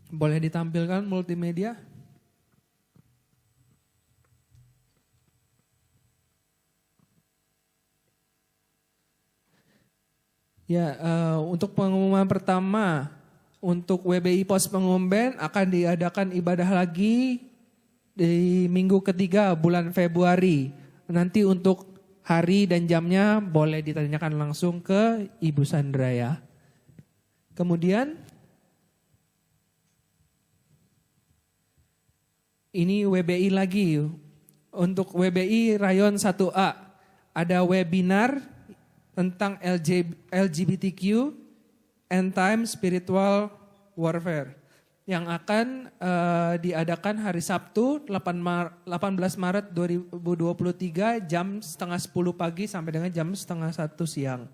Boleh ditampilkan multimedia? Ya, untuk pengumuman pertama, untuk WBI Pos Pengumben akan diadakan ibadah lagi di minggu ketiga bulan Februari. Nanti untuk hari dan jamnya boleh ditanyakan langsung ke Ibu Sandra ya. Kemudian ini WBI lagi. Untuk WBI Rayon 1A ada webinar tentang LGBTQ End Time Spiritual Warfare yang akan diadakan hari Sabtu 18 Maret 2023 jam setengah 10 pagi sampai dengan jam setengah 1 siang.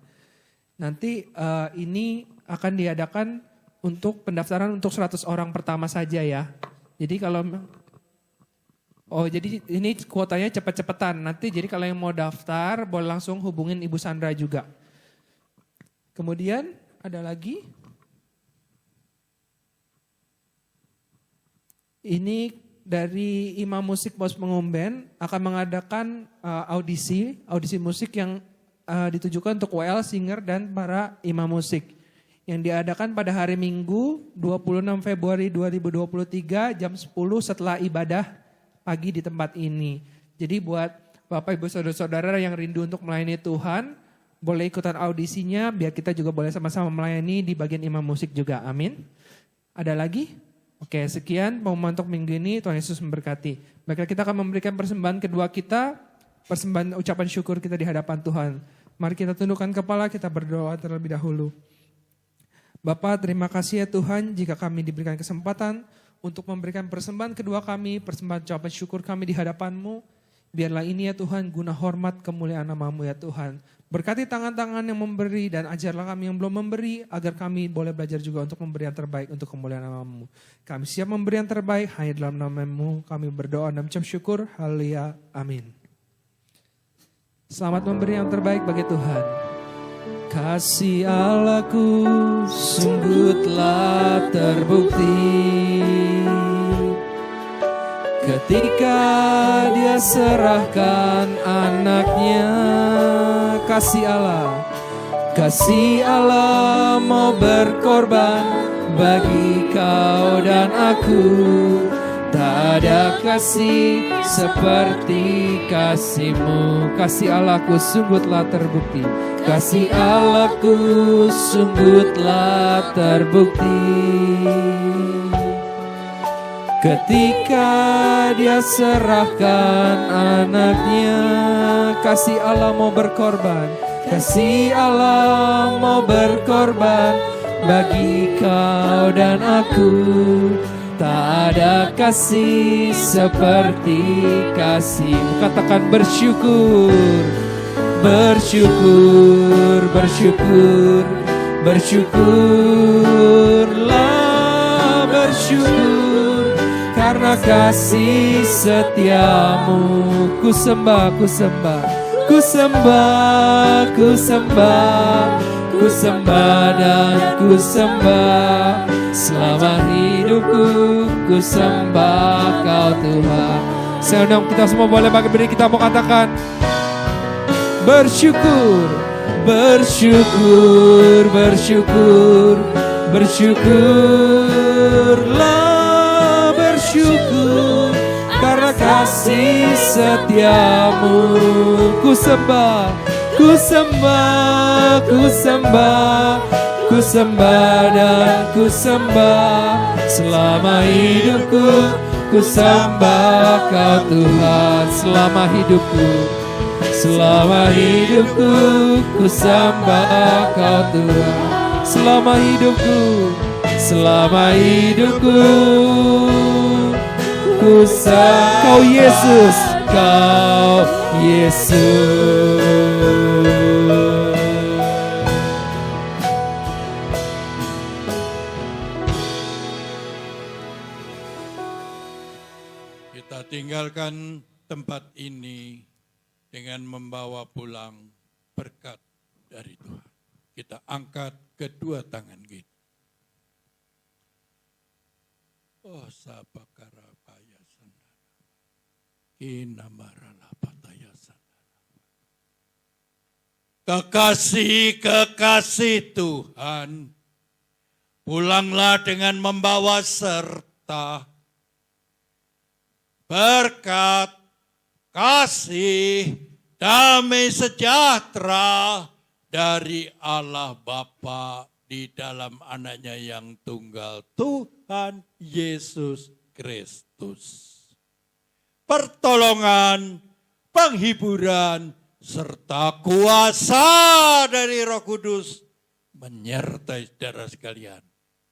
Nanti ini akan diadakan untuk pendaftaran untuk 100 orang pertama saja ya. Jadi jadi ini kuotanya cepet-cepetan. Nanti jadi kalau yang mau daftar boleh langsung hubungin Ibu Sandra juga. Kemudian ada lagi. Ini dari Imam Musik Pos Pengumben akan mengadakan audisi musik yang ditujukan untuk WL, singer, dan para imam musik. Yang diadakan pada hari Minggu 26 Februari 2023 jam 10 setelah ibadah pagi di tempat ini. Jadi buat Bapak Ibu Saudara-saudara yang rindu untuk melayani Tuhan, boleh ikutan audisinya biar kita juga boleh sama-sama melayani di bagian imam musik juga. Amin. Ada lagi? Oke, sekian pengumuman untuk minggu ini. Tuhan Yesus memberkati. Baiklah, kita akan memberikan persembahan kedua kita, persembahan ucapan syukur kita di hadapan Tuhan. Mari kita tundukkan kepala, kita berdoa terlebih dahulu. Bapa, terima kasih ya Tuhan jika kami diberikan kesempatan untuk memberikan persembahan kedua kami, persembahan ucapan syukur kami di hadapan-Mu. Biarlah ini ya Tuhan guna hormat kemuliaan nama-Mu ya Tuhan. Berkati tangan-tangan yang memberi dan ajarlah kami yang belum memberi agar kami boleh belajar juga untuk memberi yang terbaik untuk kemuliaan nama-Mu. Kami siap memberi yang terbaik hanya dalam nama-Mu. Kami berdoa dan mengucap syukur. Haleluya. Amin. Selamat memberi yang terbaik bagi Tuhan. Kasih Allahku sungguh telah terbukti ketika Dia serahkan anaknya. Kasih Allah mau berkorban bagi kau dan aku. Tak ada kasih seperti kasih-Mu. Kasih Allahku sungguh telah terbukti. Kasih Allahku sungguh telah terbukti ketika Dia serahkan anaknya. Kasih Allah mau berkorban. Kasih Allah mau berkorban bagi kau dan aku. Tak ada kasih seperti kasih-Mu. Katakan bersyukur, bersyukur, bersyukur, bersyukurlah, bersyukur. Karena kasih setiamu ku sembah, ku sembah, ku sembah, ku sembah, ku sembah dan ku sembah. Selama hidupku ku sembah Kau Tuhan. Saya undang kita semua boleh berdiri, kita mau katakan bersyukur, bersyukur, bersyukur, bersyukurlah, bersyukur. Karena kasih setiamu ku sembah, ku sembah, ku sembah, ku sembah dan ku sembah. Selama hidupku ku sembah Kau Tuhan. Selama hidupku, selama hidupku ku sembah Kau Tuhan. Selama hidupku, selama hidupku ku sembah Kau Yesus, Kau Yesus. Kita tinggalkan tempat ini dengan membawa pulang berkat dari Tuhan. Kita angkat kedua tangan kita. Oh sabakara paya sandara. Kinamarala pataya sandara. Kekasih-kekasih Tuhan, pulanglah dengan membawa serta berkat, kasih, damai sejahtera dari Allah Bapa di dalam anaknya yang tunggal, Tuhan Yesus Kristus. Pertolongan, penghiburan, serta kuasa dari Roh Kudus menyertai saudara sekalian.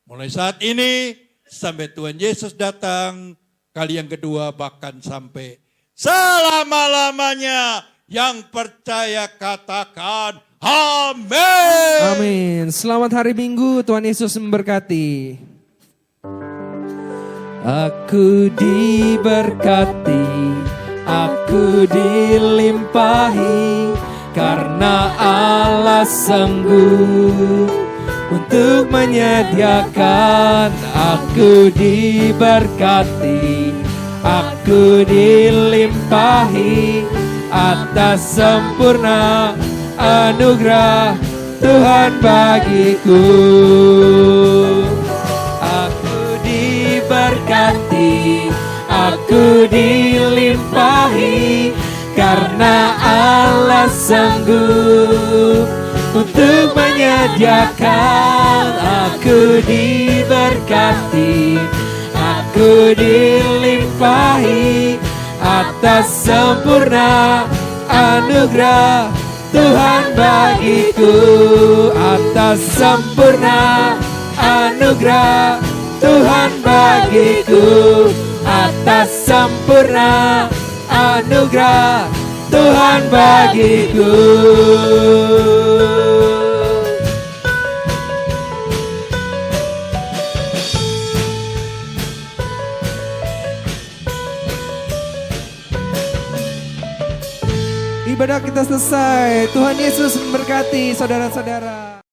Mulai saat ini sampai Tuhan Yesus datang kali yang kedua, bahkan sampai selama-lamanya. Yang percaya katakan amin. Amin. Selamat hari Minggu, Tuhan Yesus memberkati. Aku diberkati, aku dilimpahi, karena Allah sanggup untuk menyediakan. Aku diberkati, aku dilimpahi atas sempurna anugerah Tuhan bagiku. Aku diberkati, aku dilimpahi, karena Allah sanggup untuk menyediakan. Aku diberkati, aku dilimpahi atas sempurna anugerah Tuhan bagiku. Atas sempurna anugerah Tuhan bagiku. Atas sempurna anugerah Tuhan bagiku. Ibadah kita selesai. Tuhan Yesus memberkati saudara-saudara.